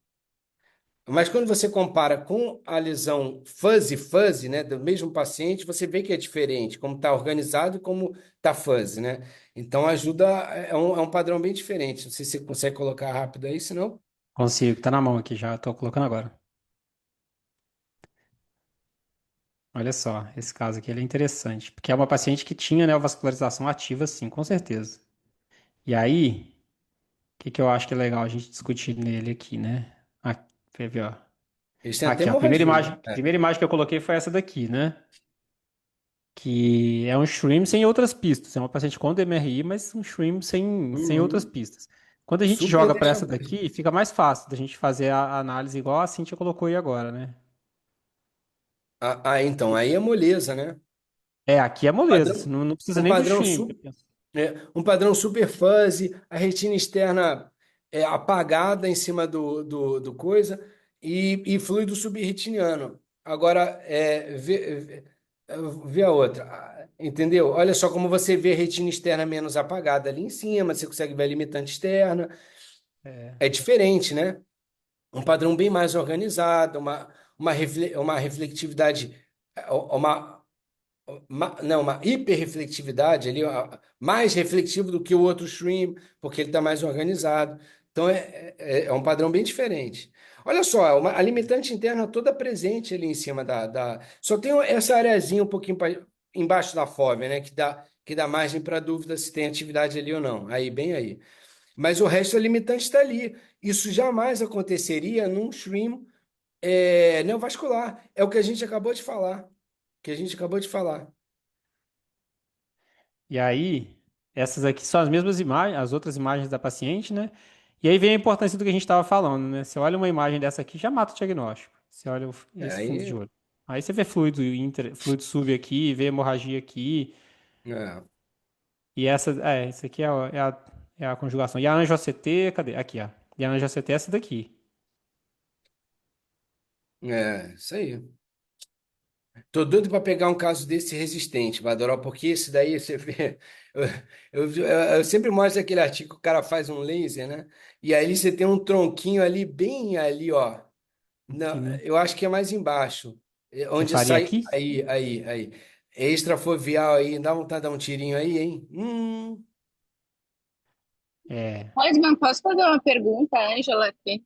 Mas quando você compara com a lesão fuzzy, né, do mesmo paciente, você vê que é diferente, como está organizado e como está fuzzy, né? Então ajuda, é um padrão bem diferente. Não sei se você consegue colocar rápido aí, senão. Consigo, tá na mão aqui já, tô colocando agora. Olha só, esse caso aqui ele é interessante, porque é uma paciente que tinha neovascularização ativa, sim, com certeza. E aí, o que que eu acho que é legal a gente discutir nele aqui, né? Aqui, quer ver, ó. Eles têm até Aqui, ó, hemorragia. a primeira imagem que eu coloquei foi essa daqui, né? Que é um stream sem outras pistas. É uma paciente com DMRI, mas um stream sem outras Uhum. pistas. Quando a gente Super joga para essa deixador. daqui, fica mais fácil da gente fazer a análise igual a Cintia colocou aí agora, né? Então, aí é moleza, né? Aqui é moleza, Padrão, não precisa um nem do padrão stream. super. Um padrão super fuzzy, a retina externa apagada em cima do coisa e fluido subretiniano. Agora, vê a outra, entendeu? Olha só como você vê a retina externa menos apagada ali em cima, você consegue ver a limitante externa. É, É diferente, né? Um padrão bem mais organizado, uma reflectividade, uma não, uma hiperreflectividade ali, ó, mais reflexivo do que o outro stream, porque ele está mais organizado. Então é um padrão bem diferente. Olha só, a limitante interna toda presente ali em cima Só tem essa areazinha um pouquinho embaixo da fóvea, né? Que dá margem para dúvida se tem atividade ali ou não. Aí, bem aí. Mas o resto da limitante está ali. Isso jamais aconteceria num stream neovascular. É o que a gente acabou de falar. Que a gente acabou de falar. e aí, essas aqui são as mesmas imagens, as outras imagens da paciente, né? E aí vem a importância do que a gente estava falando, né? Você olha uma imagem dessa aqui, já mata o diagnóstico. Você olha esse fundo de Aí, olho. Aí você vê fluido sub aqui, vê hemorragia aqui. é, Isso aqui é a conjugação. E a anjo-ACT, cadê? Aqui, ó. E a anjo-ACT é essa daqui. isso aí. Tô doido para pegar um caso desse resistente, Vadoró, porque esse daí você vê. Eu sempre mostro aquele artigo que o cara faz um laser, né? E aí você tem um tronquinho ali, bem ali, ó. Aqui, Não, né? eu acho que é mais embaixo. Você Onde faria sai. aqui? Aí. Extrafoveal aí, dá vontade de dar um tirinho aí, hein? É. Osman, posso fazer uma pergunta, Ângela, aqui?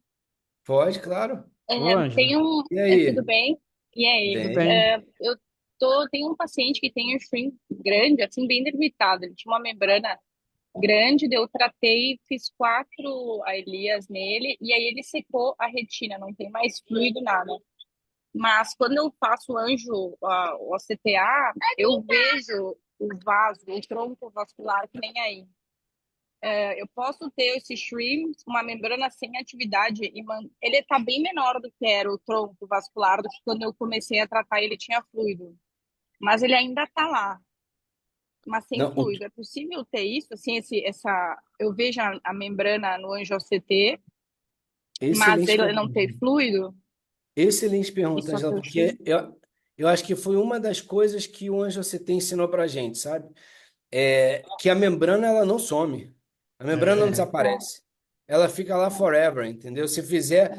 Pode, claro. Ô, Ângela. Tem um, E tudo aí? bem? E Tudo aí? bem. Eu tenho um paciente que tem um shrink grande, assim, bem debilitado. Ele tinha uma membrana grande, daí eu tratei, fiz 4 Elias nele, e aí ele secou a retina, não tem mais fluido, nada. Mas quando eu faço anjo, o CTA, eu vejo o vaso, o tronco vascular, que nem aí. Eu posso ter esse stream, uma membrana sem atividade, ele está bem menor do que era o tronco vascular, do que quando eu comecei a tratar ele tinha fluido. Mas ele ainda está lá, mas sem Não, fluido. É possível ter isso? Assim, eu vejo a membrana no anjo-CT, mas excelente ele não pergunta. tem fluido? Excelente pergunta, Isso é o Angela, que eu porque achei. eu acho que foi uma das coisas que o Anjo CT ensinou pra gente, sabe? Que a membrana ela não some, a membrana não É. É. desaparece. ela fica lá forever, entendeu? Se fizer,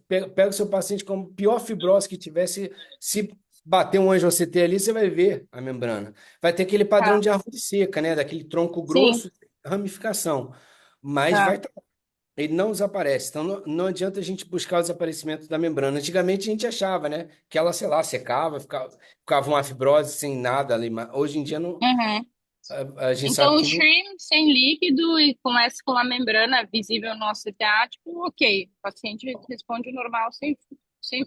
pega o seu paciente com a pior fibrose que tivesse, se bater um anjo CT ali, você vai ver a membrana. Vai ter aquele padrão Tá. de árvore seca, né? Daquele tronco Sim, grosso, ramificação. Mas tá. ele não desaparece. Então não adianta a gente buscar o desaparecimento da membrana. Antigamente a gente achava, né? Que ela, sei lá, secava, ficava uma fibrose sem nada ali. Mas hoje em dia não, Uhum. a gente sabe Então, o que não. stream sem líquido e com a membrana visível no OCTA, tipo, ok. O paciente responde normal, sem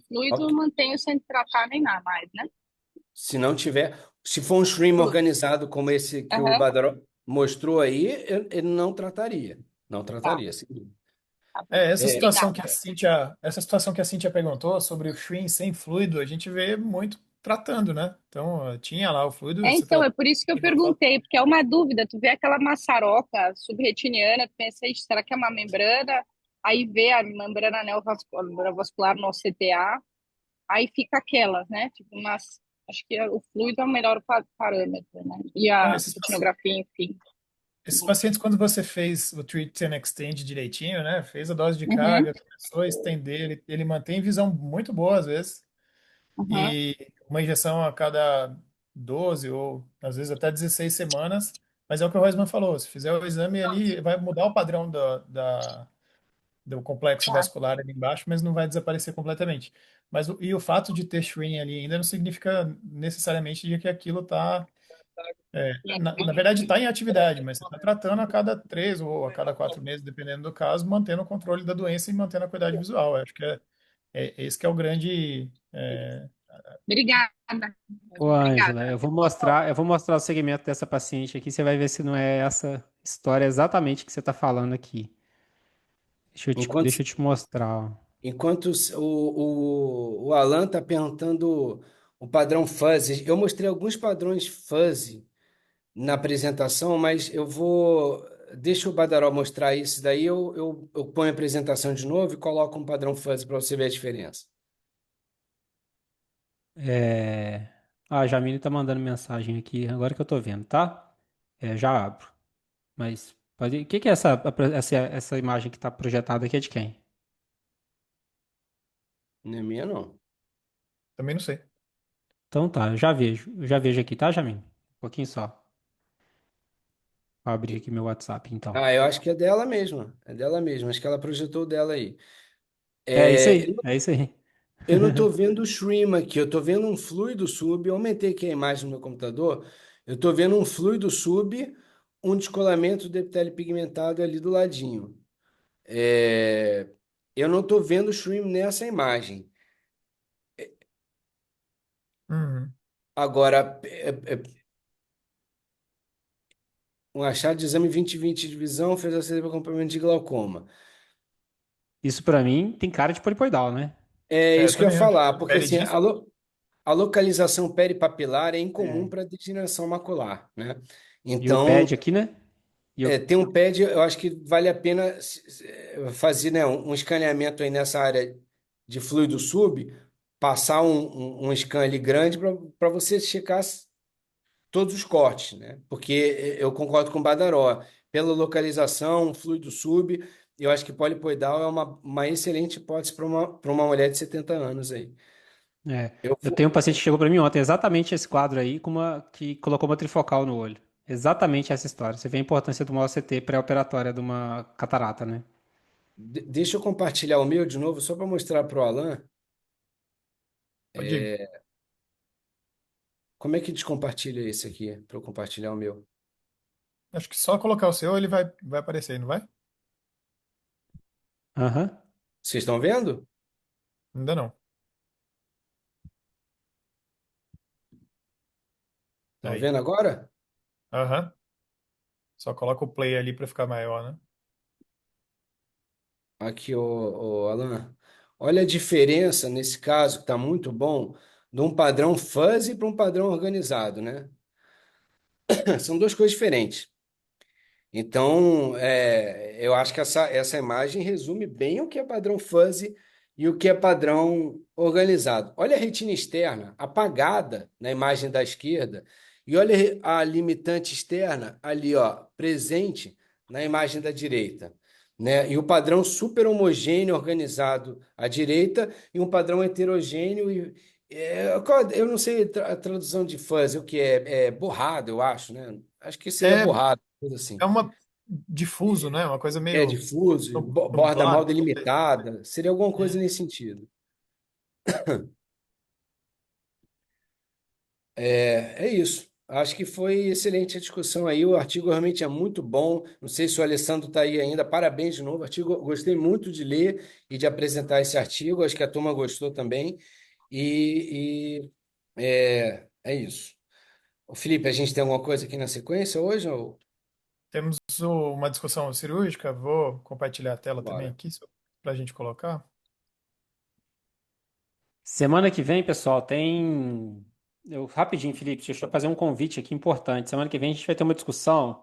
fluido, Ok. mantenho sem tratar nem nada mais, né? Se não tiver, se for um stream organizado como esse que o Aham, Badaró mostrou aí, ele não trataria. Não tá, trataria, sem dúvida. tá bom. É, Obrigada. essa situação que a Cíntia perguntou sobre o Shrink sem fluido, a gente vê muito tratando, né? Então, tinha lá o fluido, você Então, é tratou, por isso que eu pegou só. perguntei, porque é uma dúvida. Tu vê aquela maçaroca subretiniana, tu pensa, "Ixi, será que é uma membrana?" Aí vê a membrana neovascular no CTA, aí fica aquelas, né? Tipo, mas acho que o fluido é o melhor parâmetro, né? E Então, a retinografia, enfim. esses pacientes, quando você fez o Treat and Extend direitinho, né? Fez a dose de Uhum, carga, começou a estender, ele mantém visão muito boa às vezes. uhum. E uma injeção a cada 12 ou às vezes até 16 semanas. Mas é o que o Roisman falou, se fizer o exame ali, vai mudar o padrão do complexo Tá. vascular ali embaixo, mas não vai desaparecer completamente. E o fato de ter Shrin ali ainda não significa necessariamente de que aquilo está, na verdade, está em atividade, mas você está tratando a cada 3 ou a cada 4 meses, dependendo do caso, mantendo o controle da doença e mantendo a qualidade visual. Eu acho que esse que é o grande. Obrigada. Ô, Ângela, Obrigada. eu vou mostrar o segmento dessa paciente aqui, você vai ver se não é essa história exatamente que você está falando aqui. Enquanto, Deixa eu te mostrar, ó. enquanto o Alan está perguntando o padrão fuzzy, eu mostrei alguns padrões fuzzy na apresentação, mas eu vou. Deixa o Badaró mostrar isso, daí eu ponho a apresentação de novo e coloco um padrão fuzzy para você ver a diferença. É... Ah, a Jamile tá mandando mensagem aqui, agora que eu tô vendo, tá? É, já abro. Mas, o que que é essa imagem que tá projetada aqui é de quem? Não é minha, não. Também não sei. Então tá, eu já vejo aqui, tá, Jamile? Um pouquinho só. Vou abrir aqui meu WhatsApp, então. Ah, eu acho que é dela mesma. É dela mesma. Acho que ela projetou dela aí. É isso É, aí, é isso aí. eu não estou vendo o stream aqui. Eu estou vendo um fluido sub. Eu aumentei aqui a imagem no meu computador. Eu estou vendo um fluido sub, um descolamento do epitélio pigmentado ali do ladinho. É, eu não estou vendo o stream nessa imagem. Uhum. Agora, um achado de exame 2020 de visão fez a para acompanhamento de glaucoma. Isso pra mim tem cara de polipoidal, né? É É, eu isso que eu ia também acho. falar, porque Pele assim, disso? a localização peripapilar é incomum É. para degeneração macular, né? E o Então, pad aqui, né? E eu... tem um pad, eu acho que vale a pena fazer, né, um escaneamento aí nessa área de fluido sub, passar um scan ali grande para você checar todos os cortes, né? Porque eu concordo com o Badaró, pela localização, fluido sub, eu acho que polipoidal é uma excelente hipótese para uma mulher de 70 anos aí. É, Eu eu tenho um vou, paciente que chegou para mim ontem, exatamente esse quadro aí, que colocou uma trifocal no olho. Exatamente essa história. Você vê a importância de uma OCT pré-operatória de uma catarata, né? deixa eu compartilhar o meu de novo, só para mostrar para o Alan. Pode ir. Como é que descompartilha esse aqui, para eu compartilhar o meu? Acho que só colocar o seu ele vai aparecer, não vai? Aham. Vocês estão vendo? Ainda não. Estão Aí. vendo agora? Aham. Só coloca o play ali para ficar maior, né? Aqui, ô, Alan. Olha a diferença nesse caso, que está muito bom, de um padrão fuzzy para um padrão organizado, né? São duas coisas diferentes. Então, eu acho que essa imagem resume bem o que é padrão fuzzy e o que é padrão organizado. Olha a retina externa apagada na imagem da esquerda e olha a limitante externa ali, ó, presente na imagem da direita. né? E o padrão super homogêneo, organizado à direita, e um padrão heterogêneo. Eu não sei a tradução de fuzzy, o que é borrado, eu acho, né? Acho que seria É, borrado, coisa assim. é uma difuso, né? Uma coisa É meio difuso, borda mal nublada. delimitada, seria alguma coisa É. nesse sentido. É isso. Acho que foi excelente a discussão aí. O artigo realmente é muito bom. Não sei se o Alessandro está aí ainda. Parabéns de novo. Artigo, gostei muito de ler e de apresentar esse artigo. Acho que a turma gostou também. É isso. Ô, Felipe, a gente tem alguma coisa aqui na sequência hoje? Ou... Temos uma discussão cirúrgica. Vou compartilhar a tela também Bora. aqui para a gente colocar. Semana que vem, pessoal, tem. Rapidinho, Felipe, deixa eu fazer um convite aqui importante. Semana que vem a gente vai ter uma discussão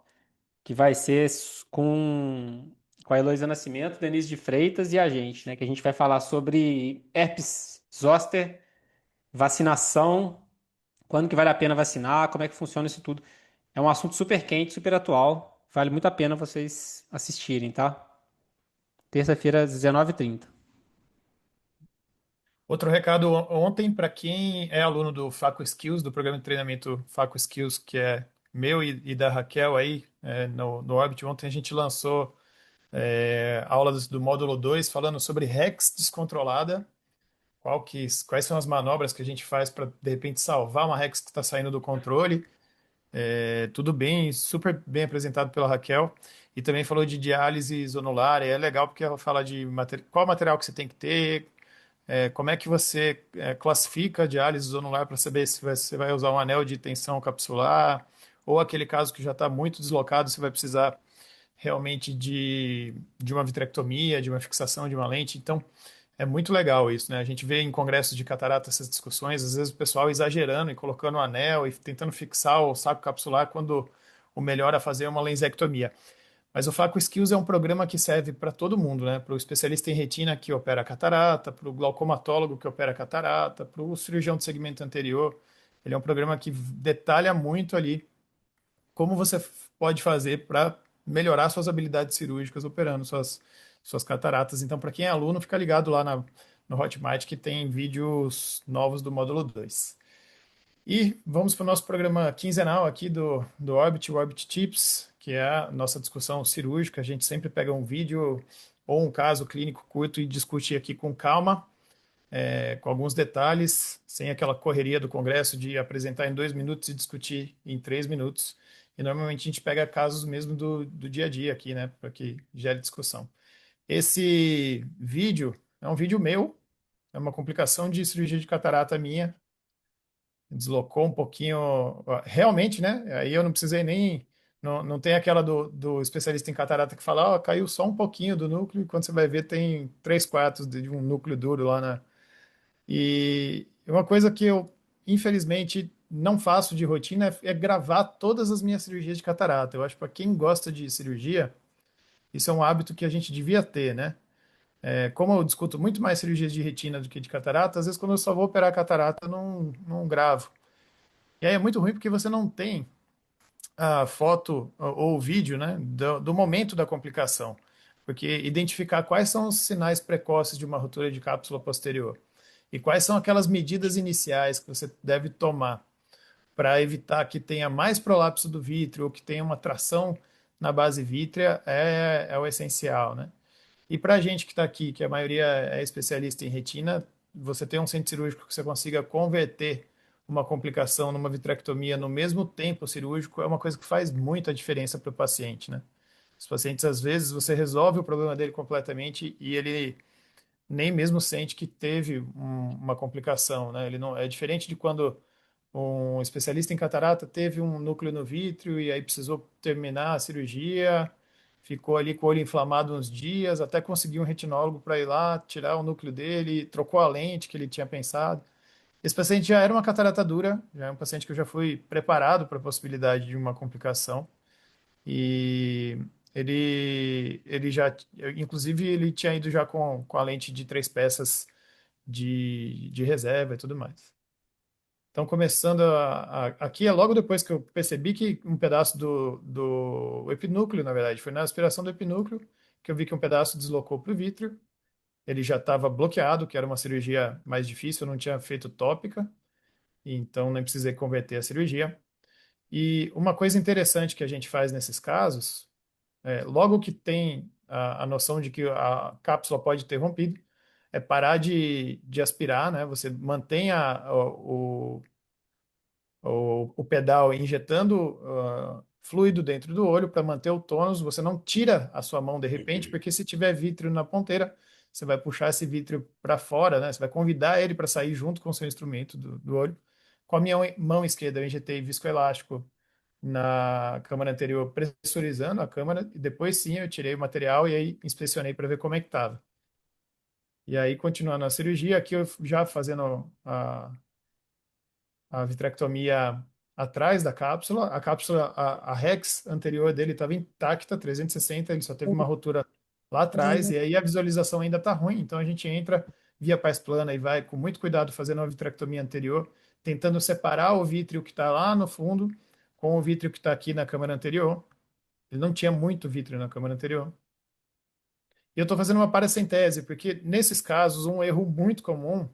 que vai ser com a Heloísa Nascimento, Denise de Freitas e a gente, né? Que a gente vai falar sobre herpes zoster, vacinação, quando que vale a pena vacinar, como é que funciona isso tudo. É um assunto super quente, super atual. Vale muito a pena vocês assistirem, tá? Terça-feira, às 19h30. Outro recado ontem para quem é aluno do Faco Skills, do programa de treinamento Faco Skills, que é meu e da Raquel aí no Orbit. Ontem a gente lançou aulas do módulo 2 falando sobre Rex descontrolada, quais são as manobras que a gente faz para de repente salvar uma Rex que está saindo do controle. Tudo bem, super bem apresentado pela Raquel. E também falou de diálise isonular, e é legal porque ela fala de qual material que você tem que ter, como é que você classifica a diálise isonular para saber se você vai usar um anel de tensão capsular, ou aquele caso que já está muito deslocado, você vai precisar realmente de uma vitrectomia, de uma fixação de uma lente. Então, é muito legal isso, né? A gente vê em congressos de catarata essas discussões, às vezes o pessoal exagerando e colocando um anel e tentando fixar o saco capsular quando o melhor a fazer é uma lensectomia. Mas o Faco Skills é um programa que serve para todo mundo, né? Para o especialista em retina que opera catarata, para o glaucomatólogo que opera catarata, para o cirurgião de segmento anterior. Ele é um programa que detalha muito ali como você pode fazer para melhorar suas habilidades cirúrgicas operando suas cataratas. Então, para quem é aluno, fica ligado lá no Hotmart que tem vídeos novos do módulo 2. E vamos para o nosso programa quinzenal aqui do Orbit, o Orbit Tips, que é a nossa discussão cirúrgica. A gente sempre pega um vídeo ou um caso clínico curto e discute aqui com calma, com alguns detalhes, sem aquela correria do congresso de apresentar em 2 minutos e discutir em 3 minutos. E normalmente a gente pega casos mesmo do dia a dia aqui, né, para que gere discussão. Esse vídeo é um vídeo meu, é uma complicação de cirurgia de catarata minha, deslocou um pouquinho, realmente, né? Aí eu não precisei nem. Não tem aquela do especialista em catarata que fala, ó, caiu só um pouquinho do núcleo, e quando você vai ver, tem 3/4 de um núcleo duro lá na. E uma coisa que eu, infelizmente, não faço de rotina é gravar todas as minhas cirurgias de catarata. Eu acho que para quem gosta de cirurgia, isso é um hábito que a gente devia ter, né? Como eu discuto muito mais cirurgias de retina do que de catarata, às vezes quando eu só vou operar catarata, eu não gravo. E aí é muito ruim porque você não tem a foto ou o vídeo, né, do momento da complicação. Porque identificar quais são os sinais precoces de uma ruptura de cápsula posterior e quais são aquelas medidas iniciais que você deve tomar para evitar que tenha mais prolapso do vítreo ou que tenha uma tração na base vítrea é o essencial, né? E para a gente que está aqui, que a maioria é especialista em retina, você ter um centro cirúrgico que você consiga converter uma complicação numa vitrectomia no mesmo tempo cirúrgico é uma coisa que faz muita diferença para o paciente, né? Os pacientes, às vezes, você resolve o problema dele completamente e ele nem mesmo sente que teve uma complicação, né? Ele não é diferente de quando um especialista em catarata teve um núcleo no vítreo e aí precisou terminar a cirurgia, ficou ali com o olho inflamado uns dias, até conseguir um retinólogo para ir lá tirar o núcleo dele, trocou a lente que ele tinha pensado. Esse paciente já era uma catarata dura, já é um paciente que eu já fui preparado para a possibilidade de uma complicação e ele já, inclusive, ele tinha ido já com a lente de 3 peças de reserva e tudo mais. Então, começando aqui, é logo depois que eu percebi que um pedaço do epinúcleo, na verdade, foi na aspiração do epinúcleo, que eu vi que um pedaço deslocou para o vítreo. Ele já estava bloqueado, que era uma cirurgia mais difícil, eu não tinha feito tópica, então nem precisei converter a cirurgia. E uma coisa interessante que a gente faz nesses casos, logo que tem a noção de que a cápsula pode ter rompido, é parar de aspirar, né? Você mantém o pedal injetando fluido dentro do olho para manter o tônus. Você não tira a sua mão de repente, porque se tiver vítreo na ponteira, você vai puxar esse vítreo para fora, né? Você vai convidar ele para sair junto com o seu instrumento do olho. Com a minha mão esquerda, eu injetei viscoelástico na câmara anterior, pressurizando a câmara, e depois sim eu tirei o material e aí inspecionei para ver como é que estava. E aí, continuando a cirurgia, aqui eu já fazendo a vitrectomia atrás da cápsula. A cápsula, a Rex anterior dele estava intacta, 360, ele só teve uma rotura lá atrás, e aí a visualização ainda está ruim, então a gente entra via paz plana e vai com muito cuidado fazendo a vitrectomia anterior, tentando separar o vítreo que está lá no fundo com o vítreo que está aqui na câmara anterior. Ele não tinha muito vítreo na câmara anterior. E eu estou fazendo uma paracentese, porque nesses casos, um erro muito comum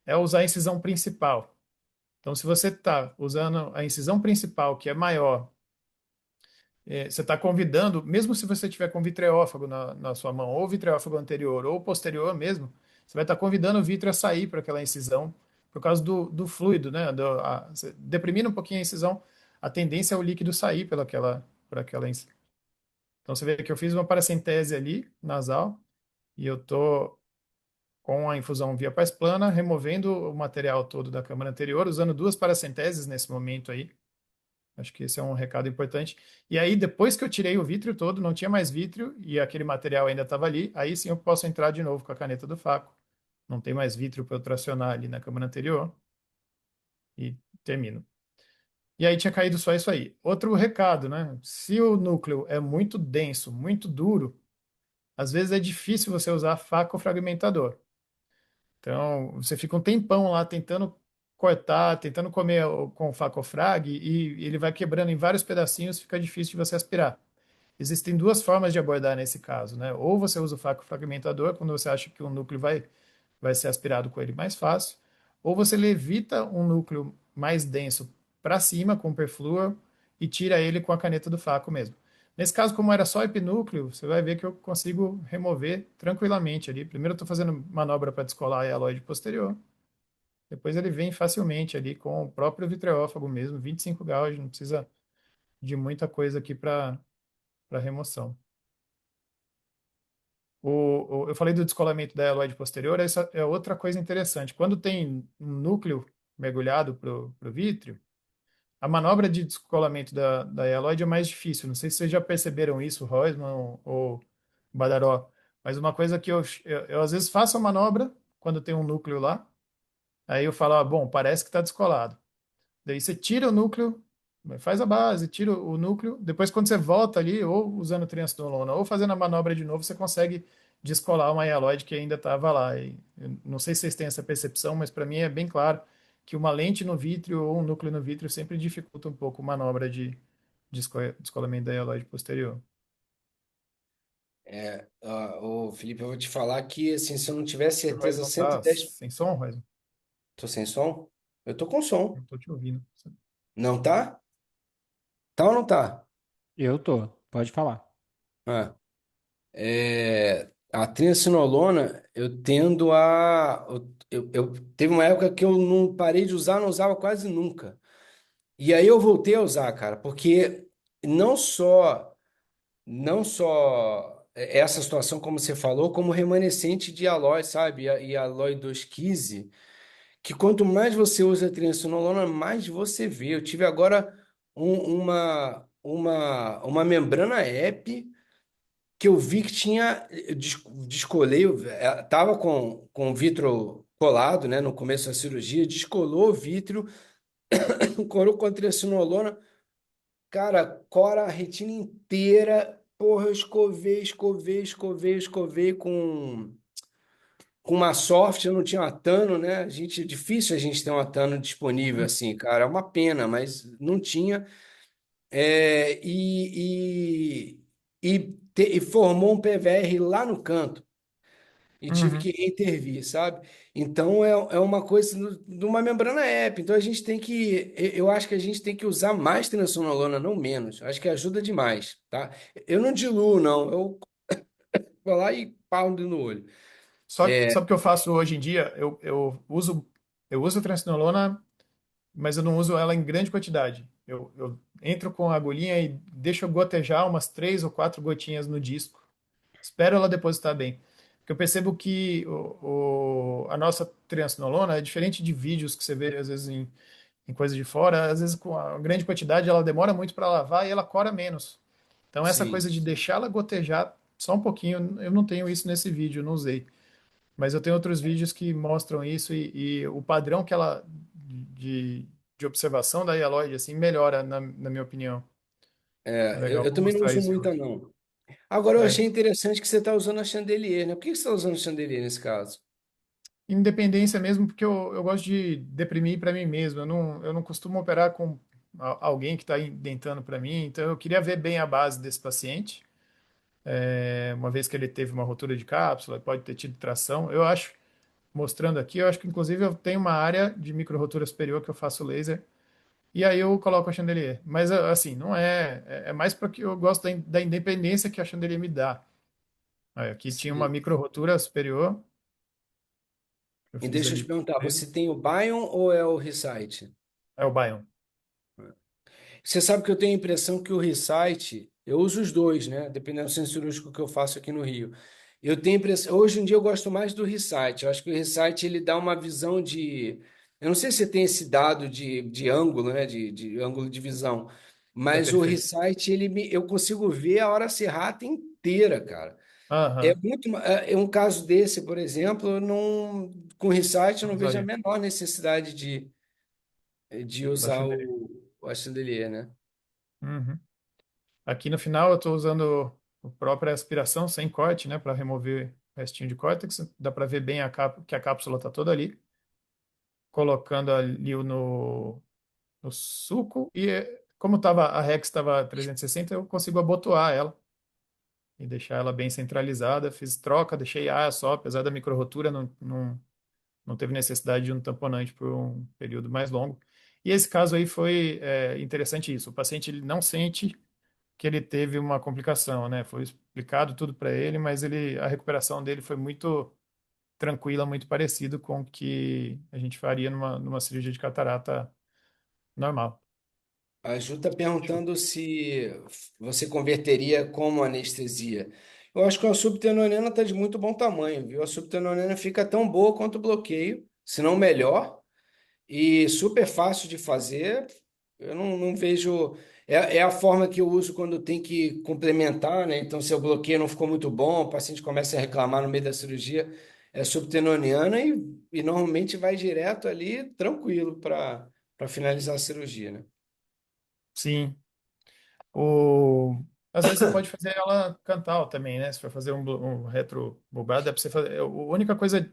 é usar a incisão principal. Então, se você está usando a incisão principal, que é maior, você está convidando, mesmo se você tiver com vitreófago na sua mão, ou vitreófago anterior ou posterior mesmo, você vai estar convidando o vítreo a sair para aquela incisão, por causa do fluido, né? Deprimindo um pouquinho a incisão, a tendência é o líquido sair por aquela incisão. Então, você vê que eu fiz uma paracentese ali, nasal, e eu estou com a infusão via paz plana, removendo o material todo da câmara anterior, usando duas paracenteses nesse momento aí. Acho que esse é um recado importante. E aí, depois que eu tirei o vítreo todo, não tinha mais vítreo e aquele material ainda estava ali, aí sim eu posso entrar de novo com a caneta do Faco. Não tem mais vítreo para eu tracionar ali na câmara anterior e termino. E aí tinha caído só isso aí. Outro recado, né? Se o núcleo é muito denso, muito duro, às vezes é difícil você usar faca ou fragmentador. Então, você fica um tempão lá tentando cortar, tentando comer com o facofrag e ele vai quebrando em vários pedacinhos, fica difícil de você aspirar. Existem duas formas de abordar nesse caso, né? Ou você usa o facofragmentador, quando você acha que o núcleo vai ser aspirado com ele mais fácil, ou você levita um núcleo mais denso para cima com o perfluor e tira ele com a caneta do faco mesmo. Nesse caso, como era só epinúcleo, você vai ver que eu consigo remover tranquilamente ali. Primeiro eu estou fazendo manobra para descolar a hialoide posterior. Depois ele vem facilmente ali com o próprio vitreófago mesmo, 25 gauge, não precisa de muita coisa aqui para remoção. Eu falei do descolamento da hialoide posterior, essa é outra coisa interessante. Quando tem um núcleo mergulhado para o vítreo, a manobra de descolamento da hialoide é mais difícil. Não sei se vocês já perceberam isso, Roisman ou Badaró, mas uma coisa que eu às vezes faço a manobra quando tem um núcleo lá, aí eu falo, bom, parece que está descolado. Daí você tira o núcleo, faz a base, tira o núcleo. Depois, quando você volta ali, ou usando triancinolona, ou fazendo a manobra de novo, você consegue descolar uma hialoide que ainda estava lá. E eu não sei se vocês têm essa percepção, mas para mim é bem claro que uma lente no vítreo ou um núcleo no vítreo sempre dificulta um pouco a manobra de descolamento da hialoide posterior. Ô, Felipe, eu vou te falar que, assim, se eu não tiver O Royce certeza não cento e tá dez sem som, Royce? Tô sem som? Eu tô com som. Não tô te ouvindo. Não tá? Tá ou não tá? Eu tô, pode falar. Ah, a triacinolona, eu tendo a... teve uma época que eu não parei de usar, não usava quase nunca. E aí eu voltei a usar, cara, porque não só... Não só essa situação, como você falou, como remanescente de Aloy, sabe? E a Aloy 215, que quanto mais você usa a triancinolona, mais você vê. Eu tive agora uma membrana EP que eu vi que tinha, descolei, tava com o vítreo colado, né, no começo da cirurgia, descolou o vítreo, corou com a triacinolona, cara, cora a retina inteira. Porra, eu escovei com uma soft, eu não tinha uma Tano, né? Difícil a gente ter uma Tano disponível assim, cara. É uma pena, mas não tinha. É, e e formou um PVR lá no canto. E tive Uhum. que intervir, sabe? Então é uma coisa de uma membrana EP. Então a gente tem que, eu acho que a gente tem que usar mais triamcinolona, não menos. Acho que ajuda demais, tá? Eu não diluo, não. Eu vou lá e pau no olho. Só que eu faço hoje em dia, eu uso transnolona, mas eu não uso ela em grande quantidade. Eu entro com a agulhinha e deixo gotejar umas 3 ou 4 gotinhas no disco. Espero ela depositar bem. Porque eu percebo que a nossa triamcinolona é diferente de vídeos que você vê, às vezes, em coisa de fora. Às vezes, com a grande quantidade, ela demora muito para lavar e ela cora menos. Então, essa Sim. coisa de deixá-la gotejar só um pouquinho, eu não tenho isso nesse vídeo, eu não usei. Mas eu tenho outros vídeos que mostram isso e o padrão que ela de, de observação da hialoide assim melhora na minha opinião. É Eu, legal, eu vou também não mostrar uso isso muita, hoje. não. Agora, eu É, achei interessante que você está usando a chandelier, né? Por que você está usando a chandelier nesse caso? independência mesmo, porque eu gosto de deprimir para mim mesmo. Eu não costumo operar com alguém que está indentando para mim, então eu queria ver bem a base desse paciente. Uma vez que ele teve uma rotura de cápsula, pode ter tido tração. Eu acho, mostrando aqui, eu acho que inclusive eu tenho uma área de micro-rotura superior que eu faço laser. E aí eu coloco a chandelier. Mas assim, não é mais porque eu gosto da independência que a chandelier me dá. Aí, aqui tinha uma Sim. micro rotura superior, eu E fiz deixa eu te ali perguntar, com ele. você tem o Bion ou é o Recite? É o Bion. Você sabe que eu tenho a impressão que o Recite, eu uso os dois, né? Dependendo do centro cirúrgico que eu faço aqui no Rio. Eu tenho a impressão, hoje em dia eu gosto mais do Recite. Eu acho que o Recite ele dá uma visão de, eu não sei se tem esse dado de ângulo, né? De ângulo de visão, Da mas o periferia. Recite eu consigo ver a hora serrata inteira, cara. É Aham. muito, é um caso desse, por exemplo, eu não, com o Recite eu Não não vejo a usaria. menor necessidade de Da usar chandelier. o chandelier, né? Uhum. Aqui no final eu estou usando a própria aspiração sem corte, né, para remover o restinho de córtex. Dá para ver bem que a cápsula está toda ali. Colocando ali no suco e como a Rex estava 360, eu consigo abotoar ela e deixar ela bem centralizada. Fiz troca, deixei ar só, apesar da microrotura, não teve necessidade de um tamponante por um período mais longo. E esse caso aí foi interessante isso. O paciente ele não sente que ele teve uma complicação, né? Foi explicado tudo para ele, mas a recuperação dele foi muito tranquila, muito parecido com o que a gente faria numa cirurgia de catarata normal. A Ju está perguntando se você converteria como anestesia. Eu acho que a subtenorina está de muito bom tamanho, viu? A subtenorina fica tão boa quanto o bloqueio, se não melhor, e super fácil de fazer. Eu não vejo. É a forma que eu uso quando tem que complementar, né? Então, se o bloqueio não ficou muito bom, o paciente começa a reclamar no meio da cirurgia, é subtenoniana e normalmente vai direto ali, tranquilo, para finalizar a cirurgia, né? Sim. Às vezes você pode fazer ela cantal também, né? Se for fazer um retrobulbar, dá pra você fazer. A única coisa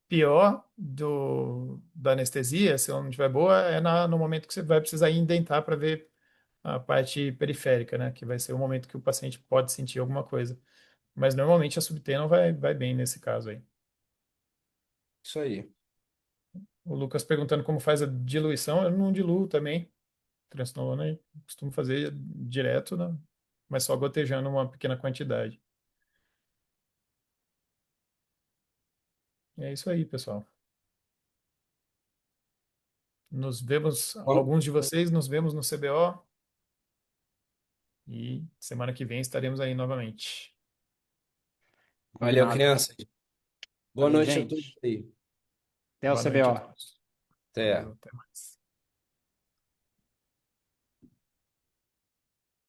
pior da anestesia, se ela não estiver boa, é no momento que você vai precisar indentar para ver a parte periférica, né? Que vai ser o momento que o paciente pode sentir alguma coisa. Mas normalmente a subteno vai bem nesse caso aí. Isso aí. O Lucas perguntando como faz a diluição, eu não diluo também. Transnolona eu costumo fazer direto, né? Mas só gotejando uma pequena quantidade. É isso aí, pessoal. Nos vemos, Bom, alguns de vocês nos vemos no CBO e semana que vem estaremos aí novamente. valeu, Combinado. crianças. Boa Valeu, noite a todos gente. aí. Até o Boa noite a CBO. todos. Até. Valeu, até mais.